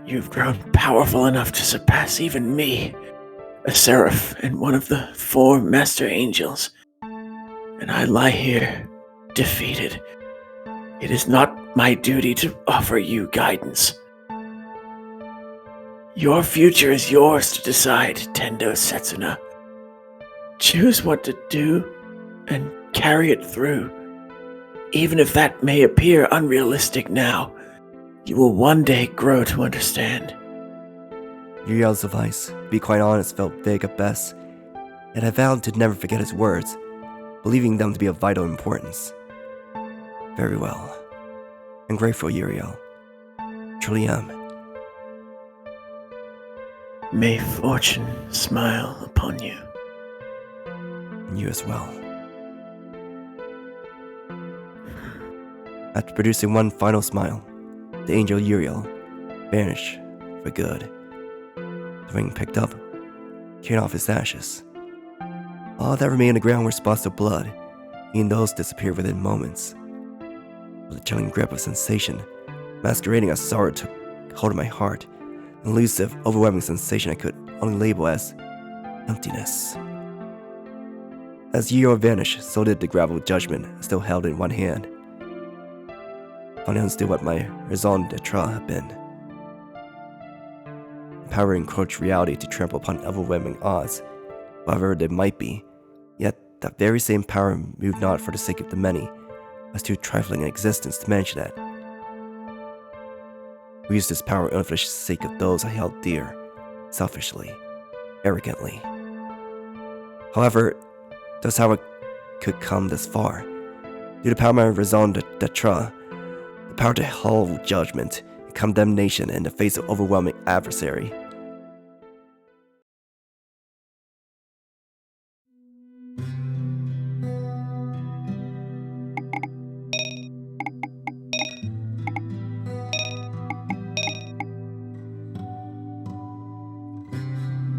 You've grown powerful enough to surpass even me, a seraph and one of the 4 master angels. And I lie here, defeated. It is not my duty to offer you guidance. Your future is yours to decide, Tendo Setsuna. Choose what to do and carry it through. Even if that may appear unrealistic now, you will one day grow to understand. Uriel's advice to be quite honest, felt vague at best, and I vowed to never forget his words, believing them to be of vital importance. Very well. I'm grateful, Uriel. Truly am. May fortune smile upon you. And you as well. After producing one final smile, the angel Uriel vanished for good. The ring picked up, carrying off his ashes. All that remained on the ground were spots of blood, even those disappeared within moments. With a chilling grip of sensation, masquerading as sorrow took hold of my heart, an elusive, overwhelming sensation I could only label as emptiness. As Uriel vanished, so did the gravel judgment I still held in one hand. Finally understood what my raison d'etre had been. The power encroached reality to trample upon overwhelming odds, whatever they might be, yet that very same power moved not for the sake of the many, as too trifling an existence to mention that. We used this power only for the sake of those I held dear, selfishly, arrogantly. However, that's how it could come this far. Due to the power of my raison d'etre, the power to hold judgment and condemnation in the face of overwhelming adversary.